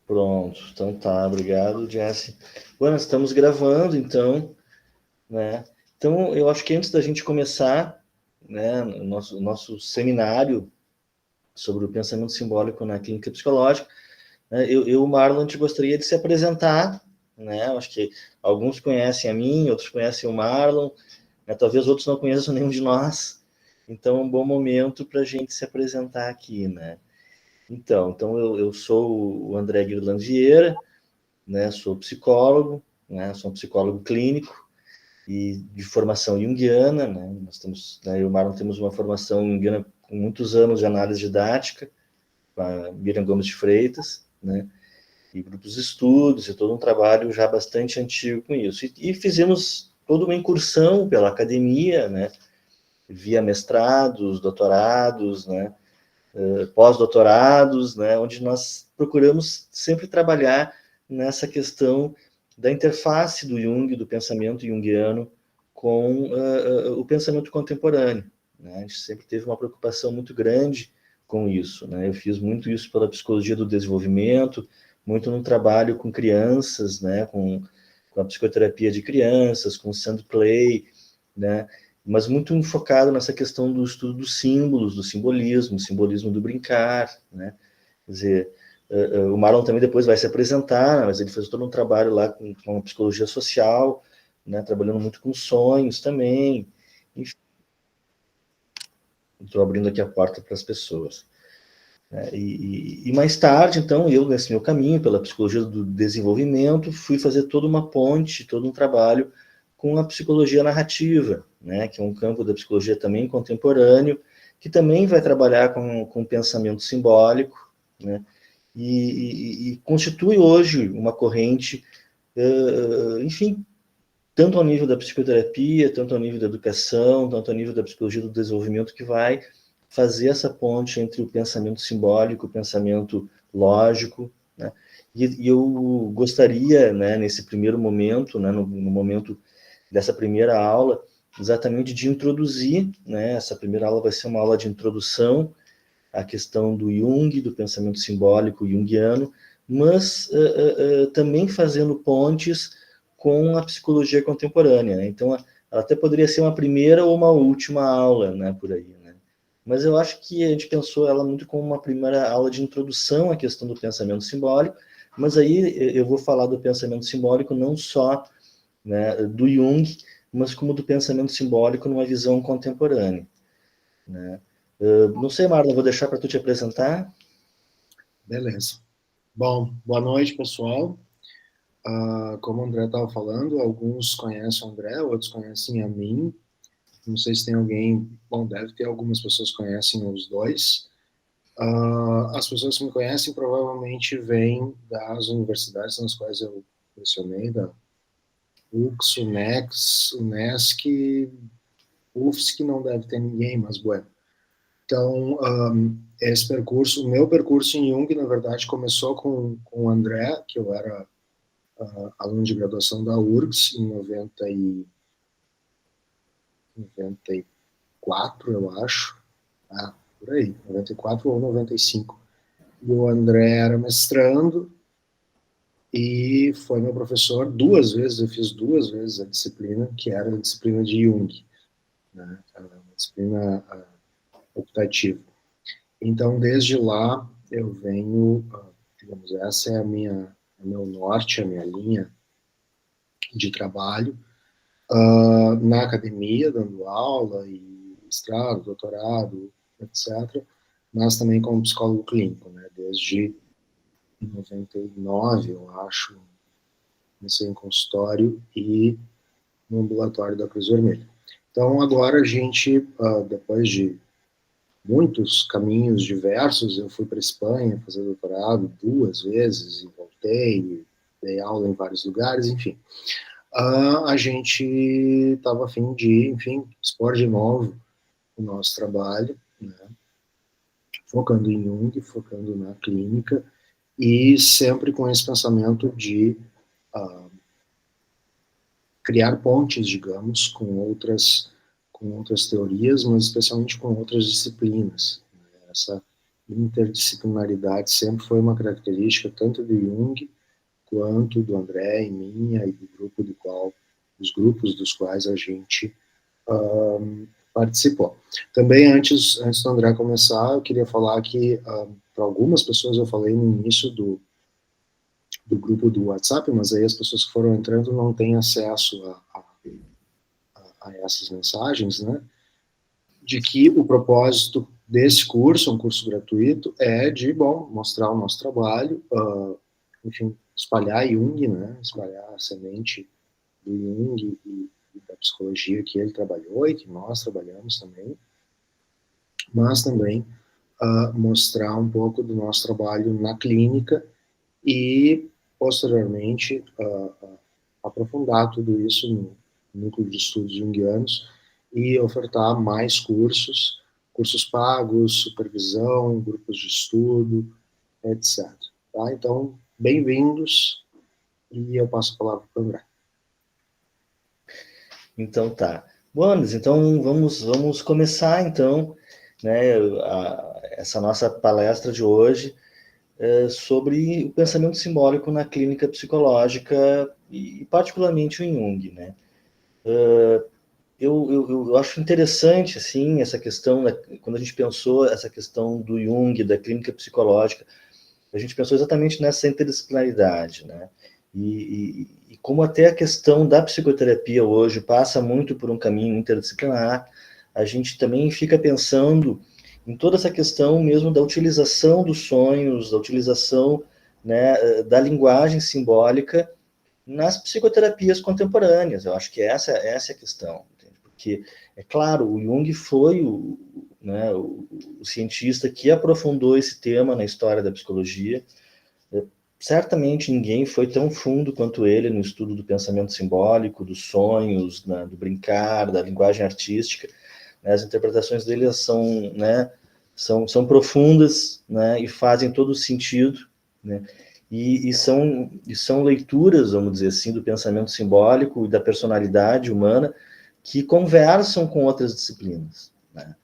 Pronto, então tá, obrigado, Jesse. Bom, nós estamos gravando, então, né? Então, eu acho que antes da gente começar, né, o nosso seminário sobre o pensamento simbólico na clínica psicológica, né, Marlon, te gostaria de se apresentar, né? Eu acho que alguns conhecem a mim, outros conhecem o Marlon, né, talvez outros não conheçam nenhum de nós. Então, é um bom momento para a gente se apresentar aqui, né? Então eu sou o André Guirland Vieira, né? Sou psicólogo, né? Sou um psicólogo clínico e de formação junguiana, né? Nós temos, né, eu e o Marlon temos uma formação junguiana com muitos anos de análise didática, com a Miriam Gomes de Freitas, né? E grupos de estudos e todo um trabalho já bastante antigo com isso. E fizemos toda uma incursão pela academia, né? Via mestrados, doutorados, né? Pós-doutorados, né, onde nós procuramos sempre trabalhar nessa questão da interface do Jung, do pensamento junguiano, com o pensamento contemporâneo. Né? A gente sempre teve uma preocupação muito grande com isso. Né? Eu fiz muito isso pela psicologia do desenvolvimento, muito no trabalho com crianças, né? com a psicoterapia de crianças, com o sand play, né? Mas muito focado nessa questão do estudo dos símbolos, do simbolismo, o simbolismo do brincar, né? Quer dizer, o Marlon também depois vai se apresentar, mas ele fez todo um trabalho lá com a psicologia social, né? Trabalhando muito com sonhos também. Enfim, estou abrindo aqui a porta para as pessoas. Né? E mais tarde, então, eu, nesse meu caminho, pela psicologia do desenvolvimento, fui fazer toda uma ponte, todo um trabalho com a psicologia narrativa, né, que é um campo da psicologia também contemporâneo, que também vai trabalhar com pensamento simbólico, né, e constitui hoje uma corrente, enfim, tanto ao nível da psicoterapia, tanto ao nível da educação, tanto ao nível da psicologia do desenvolvimento, que vai fazer essa ponte entre o pensamento simbólico, o pensamento lógico, né? E eu gostaria, né, nesse primeiro momento, né, no momento dessa primeira aula, exatamente de introduzir, né, essa primeira aula vai ser uma aula de introdução à questão do Jung, do pensamento simbólico junguiano, mas também fazendo pontes com a psicologia contemporânea. Né? Então, ela até poderia ser uma primeira ou uma última aula, né, por aí. Né? Mas eu acho que a gente pensou ela muito como uma primeira aula de introdução à questão do pensamento simbólico, mas aí eu vou falar do pensamento simbólico não só, né, do Jung, mas como do pensamento simbólico numa visão contemporânea. Né? Não sei, Marlon, vou deixar para tu te apresentar. Beleza. Bom, boa noite, pessoal. Como o André estava falando, alguns conhecem o André, outros conhecem a mim. Não sei se tem alguém... Bom, deve ter algumas pessoas que conhecem os dois. As pessoas que me conhecem provavelmente vêm das universidades nas quais eu lecionei, da UX, UNEX, UNESC, UFSC, não deve ter ninguém, mas bueno. Então, esse percurso, o meu percurso em Jung, na verdade, começou com o André, que eu era aluno de graduação da URGS em 94, eu acho. Por aí, 94 ou 95. E o André era mestrando e foi meu professor duas vezes, eu fiz duas vezes a disciplina, que era a disciplina de Jung, né? Era uma disciplina optativa. Então, desde lá, eu venho, digamos, essa é meu norte, a minha linha de trabalho, na academia, dando aula e mestrado, doutorado, etc., mas também como psicólogo clínico, né? Desde 99, eu acho, comecei em consultório e no ambulatório da Cruz Vermelha. Então, agora a gente, depois de muitos caminhos diversos, eu fui para a Espanha fazer doutorado duas vezes e voltei, dei aula em vários lugares, enfim. A gente estava a fim de, enfim, expor de novo o nosso trabalho, né, focando em Jung, focando na clínica, e sempre com esse pensamento de criar pontes, digamos, com outras teorias, mas especialmente com outras disciplinas. Essa interdisciplinaridade sempre foi uma característica tanto do Jung quanto do André e minha e do grupo do qual, os grupos dos quais a gente participou. Também, antes do André começar, eu queria falar que para algumas pessoas eu falei no início do grupo do WhatsApp, mas aí as pessoas que foram entrando não têm acesso a essas mensagens, né? De que o propósito desse curso, um curso gratuito, é de, bom, mostrar o nosso trabalho, enfim, espalhar Jung, né? Espalhar a semente do Jung e da psicologia que ele trabalhou e que nós trabalhamos também, mas também mostrar um pouco do nosso trabalho na clínica e, posteriormente, aprofundar tudo isso no núcleo de estudos junguianos e ofertar mais cursos, cursos pagos, supervisão, grupos de estudo, etc. Tá? Então, bem-vindos, e eu passo a palavra para o André. Então tá. Bom, então vamos começar então, né, essa nossa palestra de hoje sobre o pensamento simbólico na clínica psicológica e particularmente o Jung, né? Eu acho interessante assim essa questão, né, quando a gente pensou essa questão do Jung, da clínica psicológica, a gente pensou exatamente nessa interdisciplinaridade, né? E como até a questão da psicoterapia hoje passa muito por um caminho interdisciplinar, a gente também fica pensando em toda essa questão mesmo da utilização dos sonhos, da utilização, né, da linguagem simbólica nas psicoterapias contemporâneas. Eu acho que essa é a questão, entende? Porque, é claro, o Jung foi né, o cientista que aprofundou esse tema na história da psicologia. Certamente ninguém foi tão fundo quanto ele no estudo do pensamento simbólico, dos sonhos, né, do brincar, da linguagem artística. Né, as interpretações dele são, né, são profundas, né, e fazem todo sentido, né, e são leituras, vamos dizer assim, do pensamento simbólico e da personalidade humana que conversam com outras disciplinas, né?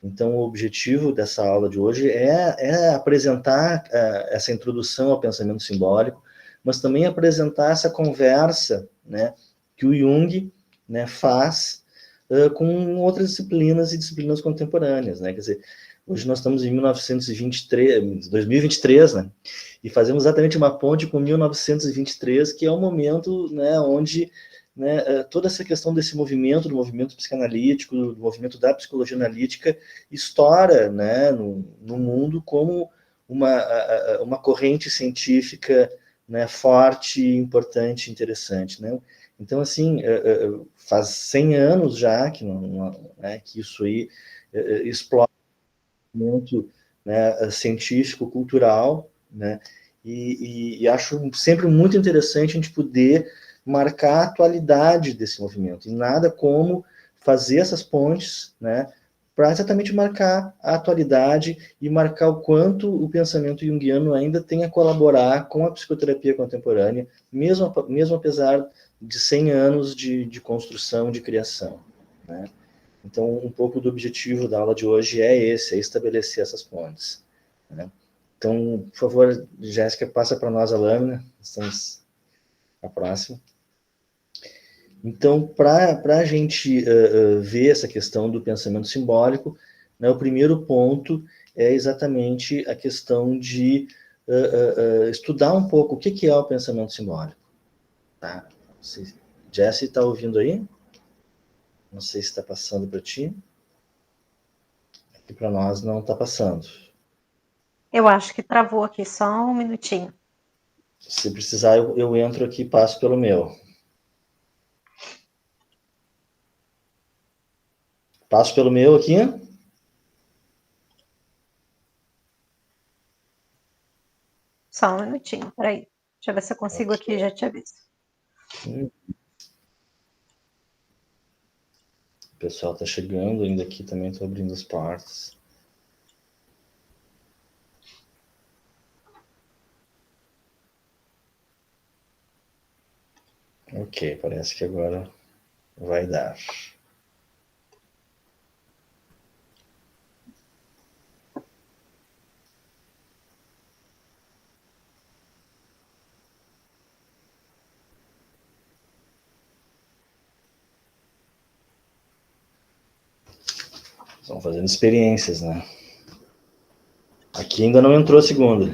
Então, o objetivo dessa aula de hoje é apresentar essa introdução ao pensamento simbólico, mas também apresentar essa conversa, né, que o Jung, né, faz com outras disciplinas e disciplinas contemporâneas, né? Quer dizer, hoje nós estamos em 1923, 2023, né? E fazemos exatamente uma ponte com 1923, que é o momento, né, onde, né, toda essa questão desse movimento, do movimento psicanalítico, do movimento da psicologia analítica, estoura, né, no mundo como uma corrente científica, né, forte, importante, interessante, né? Então, assim, faz 100 anos já que, né, que isso aí explora o movimento, né, científico, cultural, né? E acho sempre muito interessante a gente poder marcar a atualidade desse movimento. E nada como fazer essas pontes, né, para exatamente marcar a atualidade e marcar o quanto o pensamento junguiano ainda tem a colaborar com a psicoterapia contemporânea, mesmo apesar de 100 anos de construção, de criação, né? Então, um pouco do objetivo da aula de hoje é esse, é estabelecer essas pontes, né? Então, por favor, Jéssica, passa para nós a lâmina, estamos a próxima. Então, para a gente ver essa questão do pensamento simbólico, né, o primeiro ponto é exatamente a questão de estudar um pouco o que é o pensamento simbólico. Tá? Jesse, está ouvindo aí? Não sei se está passando para ti. Aqui para nós não está passando. Eu acho que travou aqui, só um minutinho. Se precisar, eu entro aqui e passo pelo meu. Passo pelo meu aqui. Só um minutinho, peraí. Deixa eu ver se eu consigo aqui, já te aviso. O pessoal está chegando ainda aqui, também estou abrindo as portas. Ok, parece que agora vai dar. Estão fazendo experiências, né? Aqui ainda não entrou a segunda.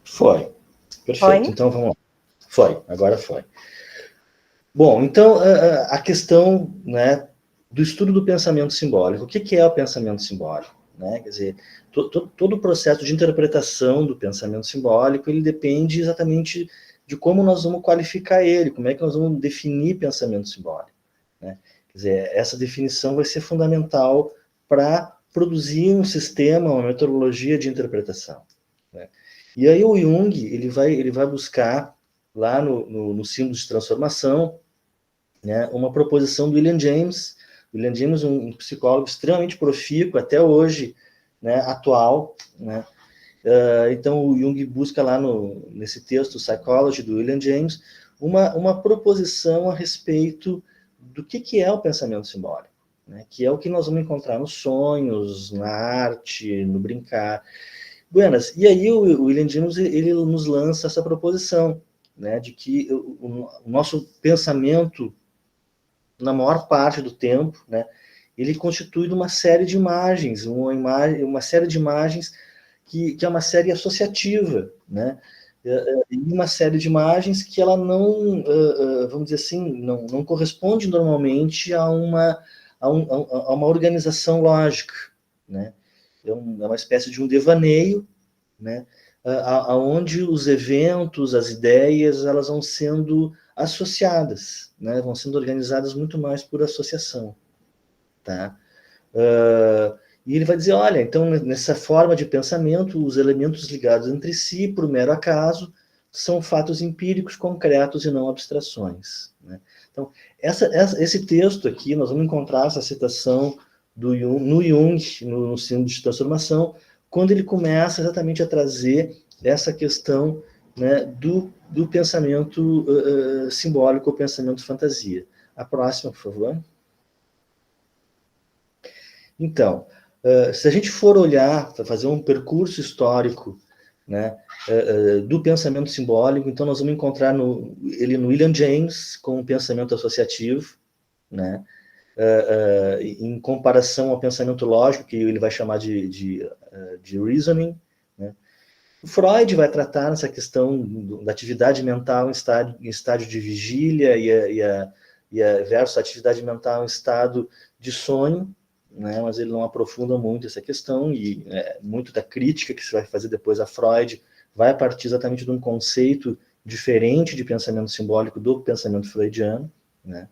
Foi. Perfeito. Foi? Então, vamos lá. Foi, agora foi. Bom, então, a questão, né, do estudo do pensamento simbólico. O que é o pensamento simbólico? Né? Quer dizer, todo o processo de interpretação do pensamento simbólico, ele depende exatamente de como nós vamos qualificar ele, como é que nós vamos definir pensamento simbólico. Né? Quer dizer, essa definição vai ser fundamental para produzir um sistema, uma metodologia de interpretação. Né? E aí o Jung, ele vai buscar, lá no símbolo de transformação, né, uma proposição do William James. William James, um psicólogo extremamente profícuo, até hoje, né, atual. Né? Então, o Jung busca lá nesse texto, Psychology, do William James, uma proposição a respeito do que é o pensamento simbólico, né? Que é o que nós vamos encontrar nos sonhos, na arte, no brincar. Buenas, e aí o William James, ele nos lança essa proposição, né, de que o nosso pensamento, na maior parte do tempo, né, ele constitui uma série de imagens, uma série de imagens que é uma série associativa, né, e uma série de imagens que ela não, vamos dizer assim, não corresponde normalmente a uma organização lógica, né, é uma espécie de um devaneio, né, aonde os eventos, as ideias, elas vão sendo associadas, né, vão sendo organizadas muito mais por associação, tá? E ele vai dizer, olha, então nessa forma de pensamento, os elementos ligados entre si, por mero acaso, são fatos empíricos, concretos e não abstrações. Né? Então, esse texto aqui, nós vamos encontrar essa citação no Jung, no símbolo de transformação, quando ele começa exatamente a trazer essa questão, né, do pensamento simbólico, ou pensamento fantasia. A próxima, por favor. Então, se a gente for olhar, para fazer um percurso histórico, né, do pensamento simbólico, então nós vamos encontrar ele no William James, com o pensamento associativo, né, em comparação ao pensamento lógico, que ele vai chamar de reasoning. Né. O Freud vai tratar nessa questão da atividade mental em estádio de vigília versus a atividade mental em estado de sonho, né, mas ele não aprofunda muito essa questão, e muito da crítica que se vai fazer depois a Freud vai partir exatamente de um conceito diferente de pensamento simbólico do pensamento freudiano. Né.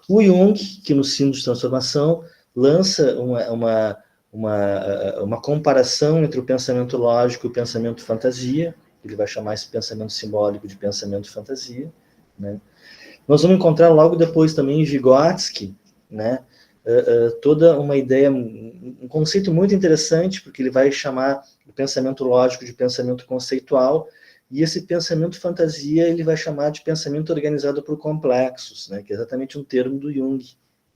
O Jung, que no símbolo de transformação, lança uma comparação entre o pensamento lógico e o pensamento fantasia, ele vai chamar esse pensamento simbólico de pensamento fantasia. Né. Nós vamos encontrar logo depois também em Vygotsky, né, toda uma ideia, um conceito muito interessante, porque ele vai chamar o pensamento lógico de pensamento conceitual, e esse pensamento fantasia ele vai chamar de pensamento organizado por complexos, né, que é exatamente um termo do Jung.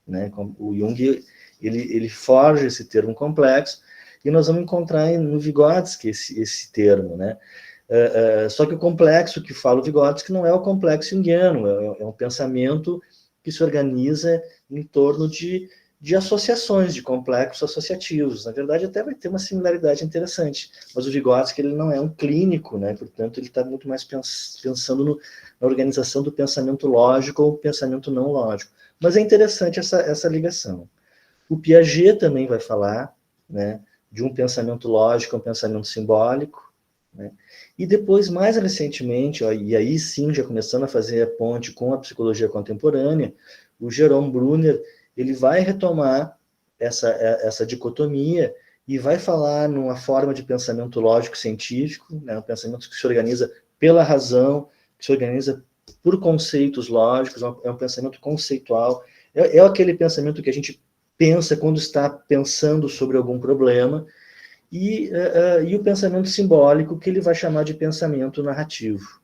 Né, o Jung ele forja esse termo complexo, e nós vamos encontrar no Vygotsky esse termo. Né. Só que o complexo que fala o Vygotsky não é o complexo junguiano, é um pensamento que se organiza em torno de associações, de complexos associativos. Na verdade, até vai ter uma similaridade interessante, mas o Vygotsky ele não é um clínico, né? Portanto, ele está muito mais pensando na organização do pensamento lógico ou pensamento não lógico. Mas é interessante essa ligação. O Piaget também vai falar, né, de um pensamento lógico, um pensamento simbólico. Né? E depois, mais recentemente, e aí sim, já começando a fazer a ponte com a psicologia contemporânea, o Jerome Brunner ele vai retomar essa dicotomia e vai falar numa forma de pensamento lógico-científico, né, um pensamento que se organiza pela razão, que se organiza por conceitos lógicos, é um pensamento conceitual, é aquele pensamento que a gente pensa quando está pensando sobre algum problema, e o pensamento simbólico, que ele vai chamar de pensamento narrativo.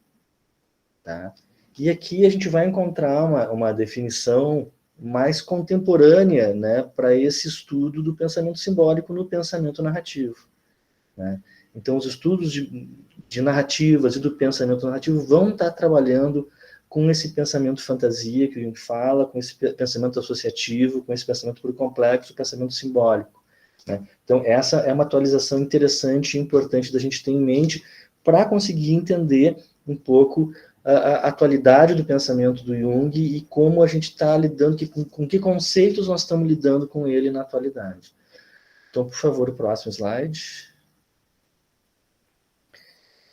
Tá? E aqui a gente vai encontrar uma definição mais contemporânea, né, para esse estudo do pensamento simbólico no pensamento narrativo. Né? Então, os estudos de narrativas e do pensamento narrativo vão estar trabalhando com esse pensamento fantasia que a gente fala, com esse pensamento associativo, com esse pensamento por complexo, pensamento simbólico, né? Então, essa é uma atualização interessante e importante da gente ter em mente para conseguir entender um pouco a atualidade do pensamento do Jung e como a gente está lidando, com que conceitos nós estamos lidando com ele na atualidade. Então, por favor, o próximo slide.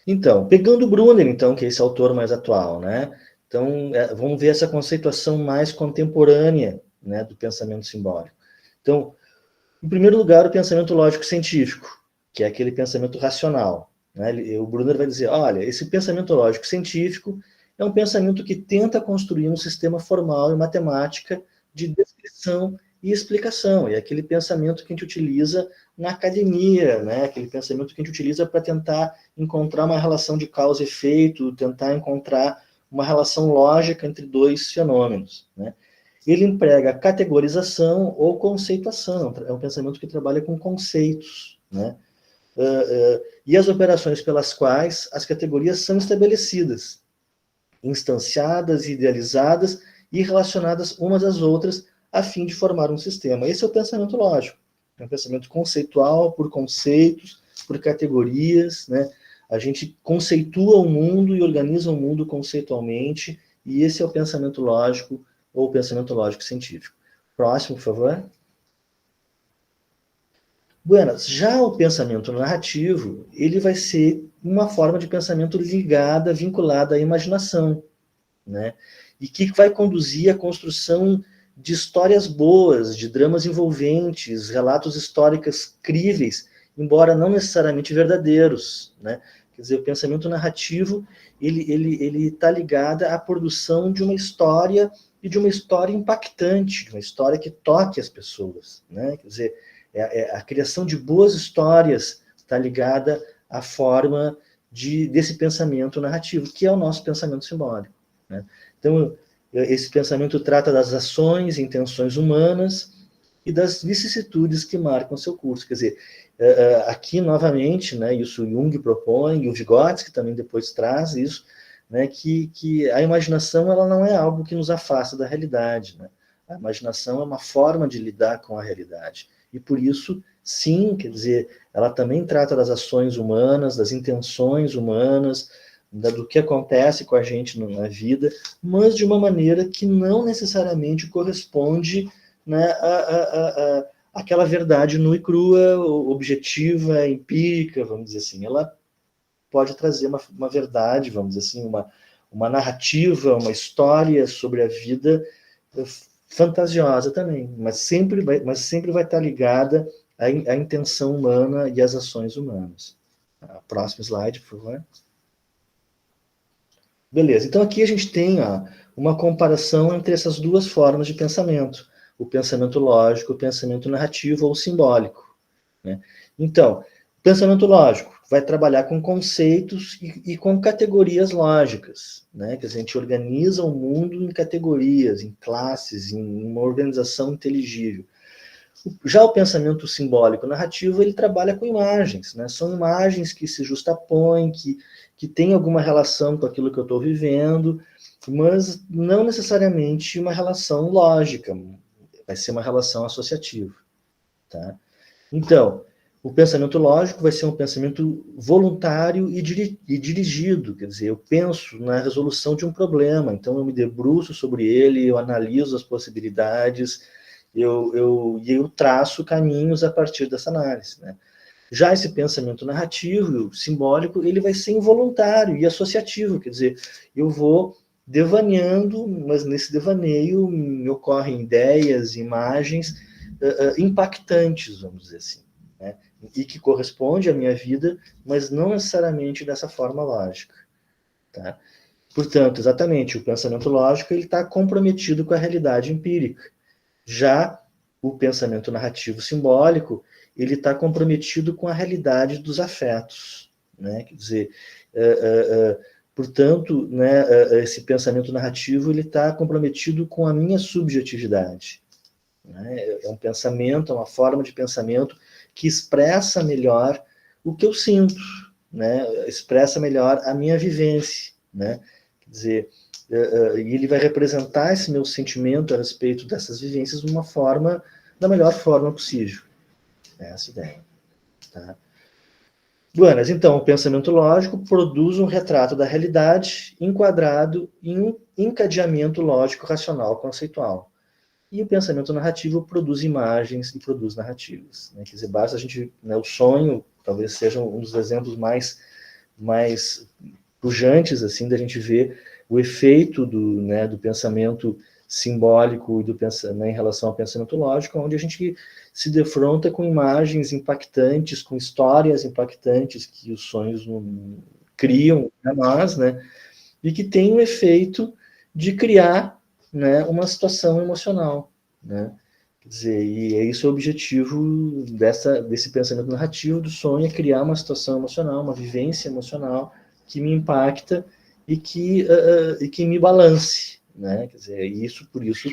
Então, pegando o Brunner, então, que é esse autor mais atual, né? Então, vamos ver essa conceituação mais contemporânea, né, do pensamento simbólico. Então, em primeiro lugar, o pensamento lógico-científico, que é aquele pensamento racional, né? O Brunner vai dizer, olha, esse pensamento lógico-científico é um pensamento que tenta construir um sistema formal e matemática de descrição e explicação. E é aquele pensamento que a gente utiliza na academia, né? Aquele pensamento que a gente utiliza para tentar encontrar uma relação de causa e efeito, tentar encontrar uma relação lógica entre dois fenômenos, né? Ele emprega categorização ou conceituação, é um pensamento que trabalha com conceitos, né? E as operações pelas quais as categorias são estabelecidas, instanciadas, idealizadas e relacionadas umas às outras a fim de formar um sistema. Esse é o pensamento lógico, é um pensamento conceitual, por conceitos, por categorias, né? A gente conceitua o mundo e organiza o mundo conceitualmente, e esse é o pensamento lógico, ou pensamento lógico-científico. Próximo, por favor. Buenas, já o pensamento narrativo, ele vai ser uma forma de pensamento ligada, vinculada à imaginação, né? E que vai conduzir à construção de histórias boas, de dramas envolventes, relatos históricos críveis, embora não necessariamente verdadeiros, né? Quer dizer, o pensamento narrativo, ele está ligado à produção de uma história, e de uma história impactante, de uma história que toque as pessoas, né? Quer dizer, a criação de boas histórias está ligada à forma desse pensamento narrativo, que é o nosso pensamento simbólico, né? Então, esse pensamento trata das ações e intenções humanas e das vicissitudes que marcam seu curso. Quer dizer, aqui, novamente, né, isso o Jung propõe, e o Vygotsky também depois traz isso, né, que a imaginação ela não é algo que nos afasta da realidade, né? A imaginação é uma forma de lidar com a realidade. E por isso, sim, quer dizer, ela também trata das ações humanas, das intenções humanas, do que acontece com a gente na vida, mas de uma maneira que não necessariamente corresponde, né, àquela verdade nua e crua, objetiva, empírica, vamos dizer assim. Ela pode trazer uma verdade, vamos dizer assim, uma narrativa, uma história sobre a vida fantasiosa também, mas sempre vai estar ligada à intenção humana e às ações humanas. Próximo slide, por favor. Beleza, então aqui a gente tem uma comparação entre essas duas formas de pensamento, o pensamento lógico, o pensamento narrativo ou simbólico, né? Então, o pensamento lógico vai trabalhar com conceitos e com categorias lógicas, né? Que a gente organiza o mundo em categorias, em classes, em uma organização inteligível. Já o pensamento simbólico narrativo, ele trabalha com imagens, né? São imagens que se justapõem, que têm alguma relação com aquilo que eu estou vivendo, mas não necessariamente uma relação lógica, vai ser uma relação associativa, tá? Então, o pensamento lógico vai ser um pensamento voluntário e dirigido, quer dizer, eu penso na resolução de um problema, então eu me debruço sobre ele, eu analiso as possibilidades, eu traço caminhos a partir dessa análise, né? Já esse pensamento narrativo, simbólico, ele vai ser involuntário e associativo, quer dizer, eu vou devaneando, mas nesse devaneio me ocorrem ideias, imagens impactantes, vamos dizer assim, né? E que corresponde à minha vida, mas não necessariamente dessa forma lógica, tá? Portanto, exatamente, o pensamento lógico ele está comprometido com a realidade empírica. Já o pensamento narrativo simbólico, ele está comprometido com a realidade dos afetos, né? Quer dizer, portanto, né, esse pensamento narrativo ele está comprometido com a minha subjetividade, né? É um pensamento, é uma forma de pensamento que expressa melhor o que eu sinto, né, expressa melhor a minha vivência, né? Quer dizer, e ele vai representar esse meu sentimento a respeito dessas vivências de uma forma, da melhor forma possível. É essa a ideia. Tá? Buenas, então, o pensamento lógico produz um retrato da realidade enquadrado em um encadeamento lógico-racional conceitual. E o pensamento narrativo produz imagens e produz narrativas. Né? Quer dizer, basta a gente... Né, o sonho talvez seja um dos exemplos mais pujantes, assim, da gente ver o efeito do pensamento simbólico e né, em relação ao pensamento lógico, onde a gente se defronta com imagens impactantes, com histórias impactantes que os sonhos criam a nós, né? E que tem o efeito de criar, né, uma situação emocional, né? Quer dizer, e é isso o objetivo desse pensamento narrativo do sonho, é criar uma situação emocional, uma vivência emocional que me impacta e que me balance, né? Quer dizer, por isso,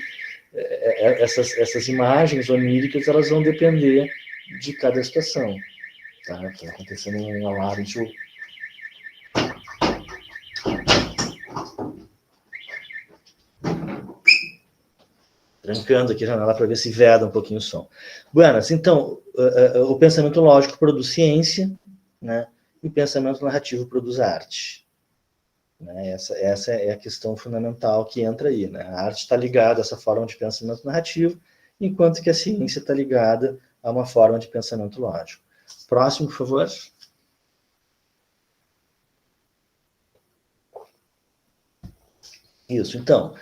essas imagens oníricas, elas vão depender de cada situação. Tá? Tá acontecendo um alarme, deixa eu... Trancando aqui a janela para ver se veda um pouquinho o som. Buenas, então, o pensamento lógico produz ciência, né? E o pensamento narrativo produz arte. Né? Essa é a questão fundamental que entra aí. Né? A arte está ligada a essa forma de pensamento narrativo, enquanto que a ciência está ligada a uma forma de pensamento lógico. Próximo, por favor. Isso, então,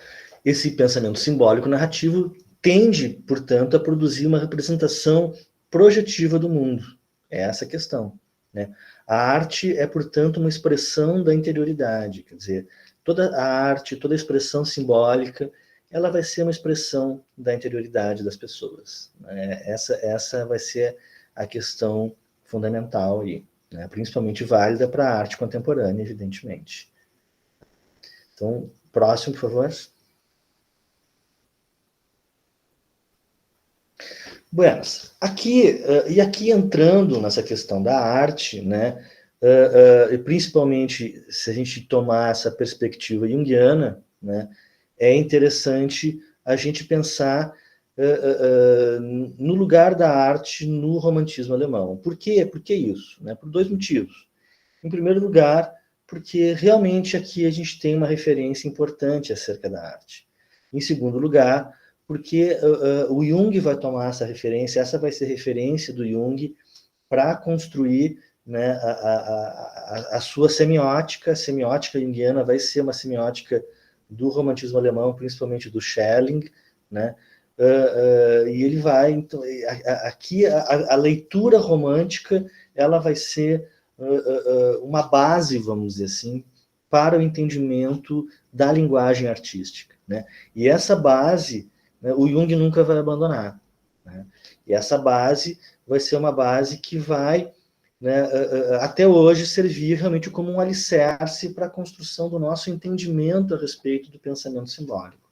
esse pensamento simbólico narrativo tende, portanto, a produzir uma representação projetiva do mundo. É essa a questão. Né? A arte é, portanto, uma expressão da interioridade, quer dizer, toda a arte, toda a expressão simbólica, ela vai ser uma expressão da interioridade das pessoas. Né? Essa vai ser a questão fundamental aí, né? Principalmente válida para a arte contemporânea, evidentemente. Então, próximo, por favor. Buenas. Aqui entrando nessa questão da arte, né, principalmente se a gente tomar essa perspectiva junguiana, né, é interessante a gente pensar no lugar da arte no romantismo alemão. Por quê? Por que isso? Né? Por dois motivos. Em primeiro lugar, porque realmente aqui a gente tem uma referência importante acerca da arte. Em segundo lugar, porque o Jung vai tomar essa referência, essa vai ser referência do Jung para construir, né, a sua semiótica. A semiótica junguiana vai ser uma semiótica do romantismo alemão, principalmente do Schelling, né? E ele vai, então, aqui a leitura romântica, ela vai ser uma base, vamos dizer assim, para o entendimento da linguagem artística, né? E essa base, né, o Jung nunca vai abandonar, né? E essa base vai ser uma base que vai, né, até hoje servir realmente como um alicerce para a construção do nosso entendimento a respeito do pensamento simbólico.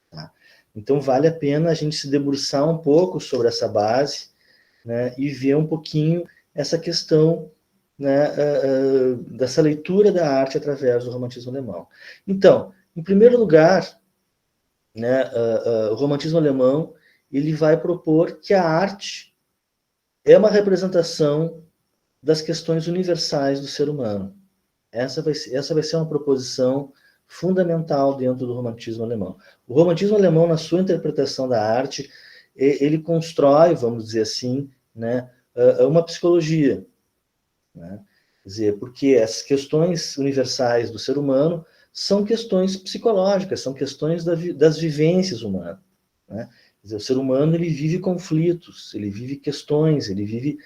Tá? Então vale a pena a gente se debruçar um pouco sobre essa base, né, e ver um pouquinho essa questão, né, dessa leitura da arte através do romantismo alemão. Então, em primeiro lugar, né, o romantismo alemão ele vai propor que a arte é uma representação das questões universais do ser humano. Essa vai ser uma proposição fundamental dentro do romantismo alemão. O romantismo alemão, na sua interpretação da arte, ele constrói, vamos dizer assim, né, uma psicologia. Né? Quer dizer, porque as questões universais do ser humano são questões psicológicas, são questões das vivências humanas. Né? Quer dizer, o ser humano ele vive conflitos, ele vive questões, ele vive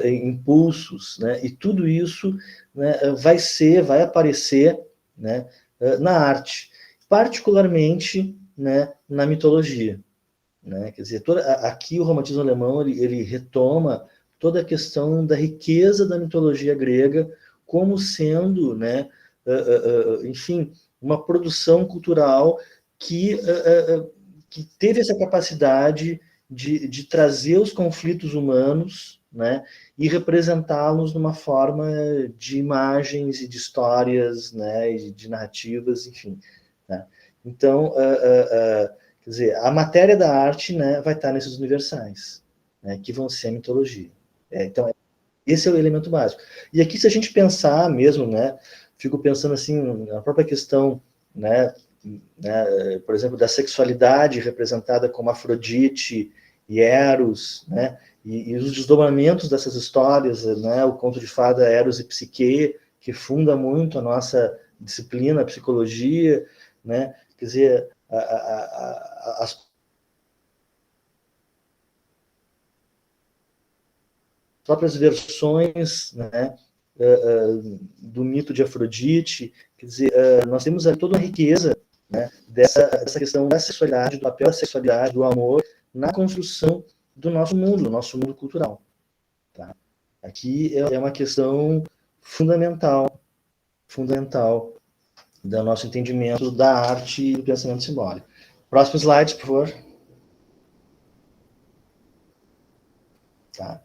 impulsos, né? E tudo isso, né, vai aparecer, né, na arte, particularmente, né, na mitologia. Né? Quer dizer, aqui o romantismo alemão ele retoma toda a questão da riqueza da mitologia grega como sendo, né, enfim, uma produção cultural que teve essa capacidade de trazer os conflitos humanos, né, e representá-los numa forma de imagens e de histórias, né, e de narrativas, enfim. Né? Então, quer dizer, a matéria da arte, né, vai estar nesses universais, né, que vão ser a mitologia. Então, esse é o elemento básico. E aqui, se a gente pensar mesmo, né, fico pensando assim, na própria questão, né, por exemplo, da sexualidade representada como Afrodite e Eros, né, e os desdobramentos dessas histórias, né, o conto de fada Eros e Psique, que funda muito a nossa disciplina, a psicologia, né, quer dizer, as próprias versões, né, do mito de Afrodite, quer dizer, nós temos toda uma riqueza, né, dessa questão da sexualidade, do papel da sexualidade, do amor, na construção do nosso mundo cultural. Tá? Aqui é uma questão fundamental do nosso entendimento da arte e do pensamento simbólico. Próximo slide, por favor. Tá?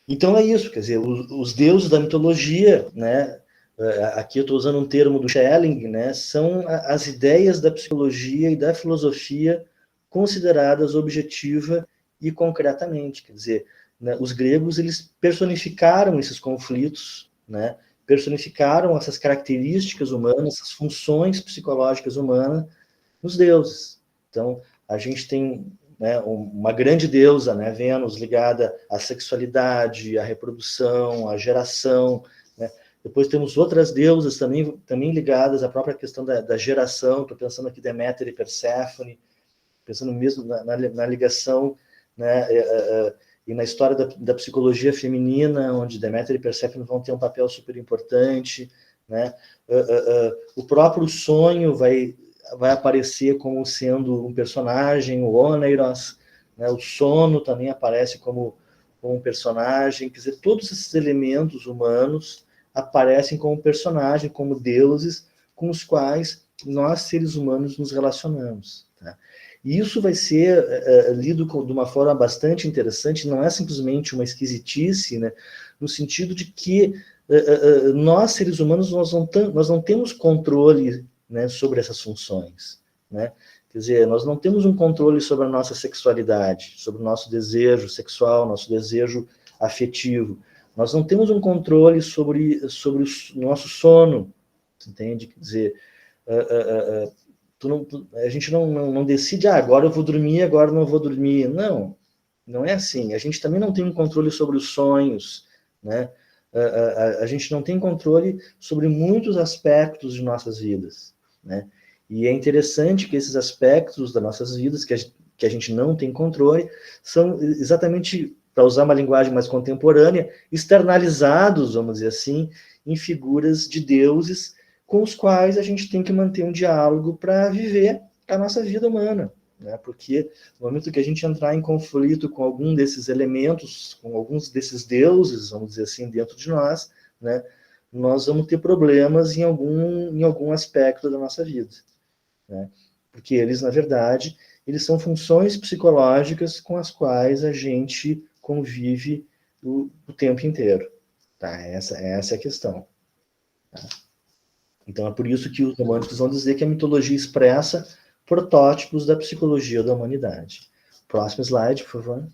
Então é isso, quer dizer, os deuses da mitologia, né, aqui eu estou usando um termo do Schelling, né, são as ideias da psicologia e da filosofia consideradas objetiva e concretamente, quer dizer, né, os gregos, eles personificaram esses conflitos, né, personificaram essas características humanas, essas funções psicológicas humanas nos deuses. Então, a gente tem, né, uma grande deusa, né, Vênus, ligada à sexualidade, à reprodução, à geração, né? Depois temos outras deusas também ligadas à própria questão da geração. Estou pensando aqui Deméter e Perséfone, pensando mesmo na ligação, né, e na história da psicologia feminina, onde Deméter e Perséfone vão ter um papel super importante, né? O próprio sonho vai aparecer como sendo um personagem, o Oneiros, né? O sono também aparece como um personagem, quer dizer, todos esses elementos humanos aparecem como personagem, como deuses, com os quais nós, seres humanos, nos relacionamos. Tá? E isso vai ser lido de uma forma bastante interessante, não é simplesmente uma esquisitice, né? No sentido de que nós, seres humanos, nós não temos controle, né, sobre essas funções, né? Quer dizer, nós não temos um controle sobre a nossa sexualidade, sobre o nosso desejo sexual, nosso desejo afetivo. Nós não temos um controle sobre o nosso sono, entende? Quer dizer, a gente não decide, agora eu vou dormir, agora não vou dormir. Não é assim. A gente também não tem um controle sobre os sonhos, né? A gente não tem controle sobre muitos aspectos de nossas vidas, né? E é interessante que esses aspectos das nossas vidas, que a gente não tem controle, são exatamente, para usar uma linguagem mais contemporânea, externalizados, vamos dizer assim, em figuras de deuses com os quais a gente tem que manter um diálogo para viver a nossa vida humana, né? Porque no momento que a gente entrar em conflito com algum desses elementos, com alguns desses deuses, vamos dizer assim, dentro de nós, né, nós vamos ter problemas em algum aspecto da nossa vida, né? Porque eles, na verdade, eles são funções psicológicas com as quais a gente convive o tempo inteiro. Tá? Essa é a questão. Tá? Então é por isso que os românticos vão dizer que a mitologia expressa protótipos da psicologia da humanidade. Próximo slide, por favor.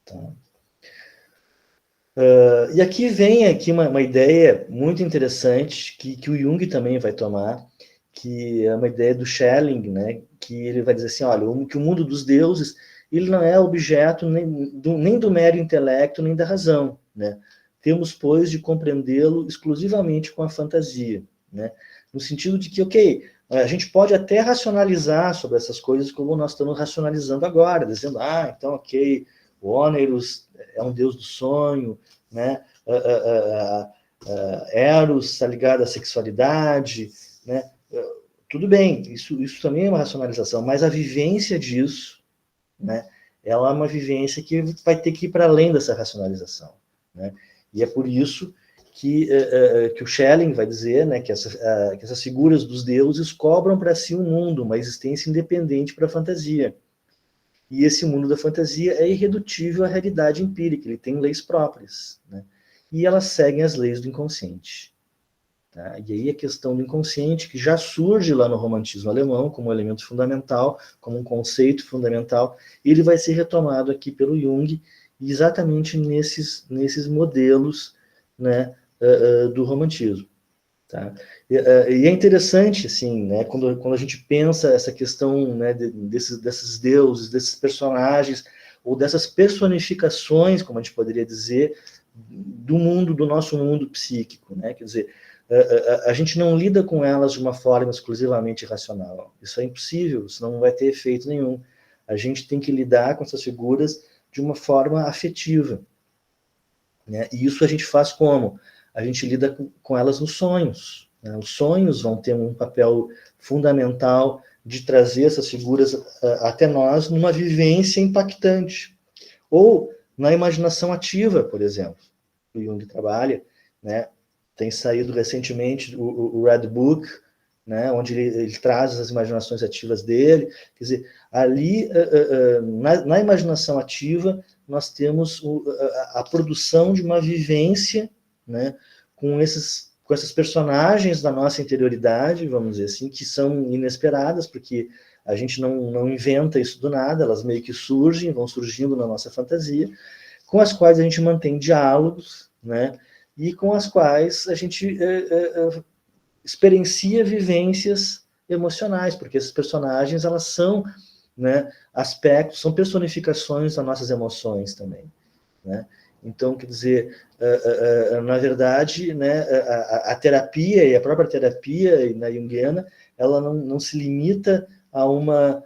Tá. E aqui vem uma ideia muito interessante que o Jung também vai tomar, que é uma ideia do Schelling, né, que ele vai dizer assim, olha, que o mundo dos deuses ele não é objeto nem do mero intelecto, nem da razão, né? Temos, pois, de compreendê-lo exclusivamente com a fantasia, né? No sentido de que, ok, a gente pode até racionalizar sobre essas coisas como nós estamos racionalizando agora, dizendo, então, ok, o Oneiros é um deus do sonho, né? Eros está ligado à sexualidade, né? Tudo bem, isso também é uma racionalização, mas a vivência disso, né? Ela é uma vivência que vai ter que ir para além dessa racionalização, né? E é por isso que o Schelling vai dizer, né, que essas figuras dos deuses cobram para si um mundo, uma existência independente para a fantasia. E esse mundo da fantasia é irredutível à realidade empírica, ele tem leis próprias, né? E elas seguem as leis do inconsciente. Tá? E aí a questão do inconsciente, que já surge lá no romantismo alemão como um elemento fundamental, como um conceito fundamental, ele vai ser retomado aqui pelo Jung, exatamente nesses modelos, né, do romantismo. Tá? E é interessante, assim, né, quando a gente pensa essa questão, né, desses deuses, desses personagens, ou dessas personificações, como a gente poderia dizer, do mundo, do nosso mundo psíquico, né? Quer dizer, a gente não lida com elas de uma forma exclusivamente racional. Isso é impossível, senão não vai ter efeito nenhum. A gente tem que lidar com essas figuras de uma forma afetiva, né? E isso a gente faz como? A gente lida com elas nos sonhos, né? Os sonhos vão ter um papel fundamental de trazer essas figuras até nós numa vivência impactante. Ou na imaginação ativa, por exemplo. O Jung trabalha, né? Tem saído recentemente o Red Book, né? Onde ele traz as imaginações ativas dele. Quer dizer, ali, na imaginação ativa, nós temos a produção de uma vivência, né? Com esses personagens da nossa interioridade, vamos dizer assim, que são inesperadas, porque a gente não inventa isso do nada, elas meio que surgem, vão surgindo na nossa fantasia, com as quais a gente mantém diálogos, né? E com as quais a gente experiencia vivências emocionais, porque esses personagens, elas são, né, aspectos, são personificações das nossas emoções também, né? Então, quer dizer, na verdade, né, a terapia, e a própria terapia na junguiana, ela não se limita a uma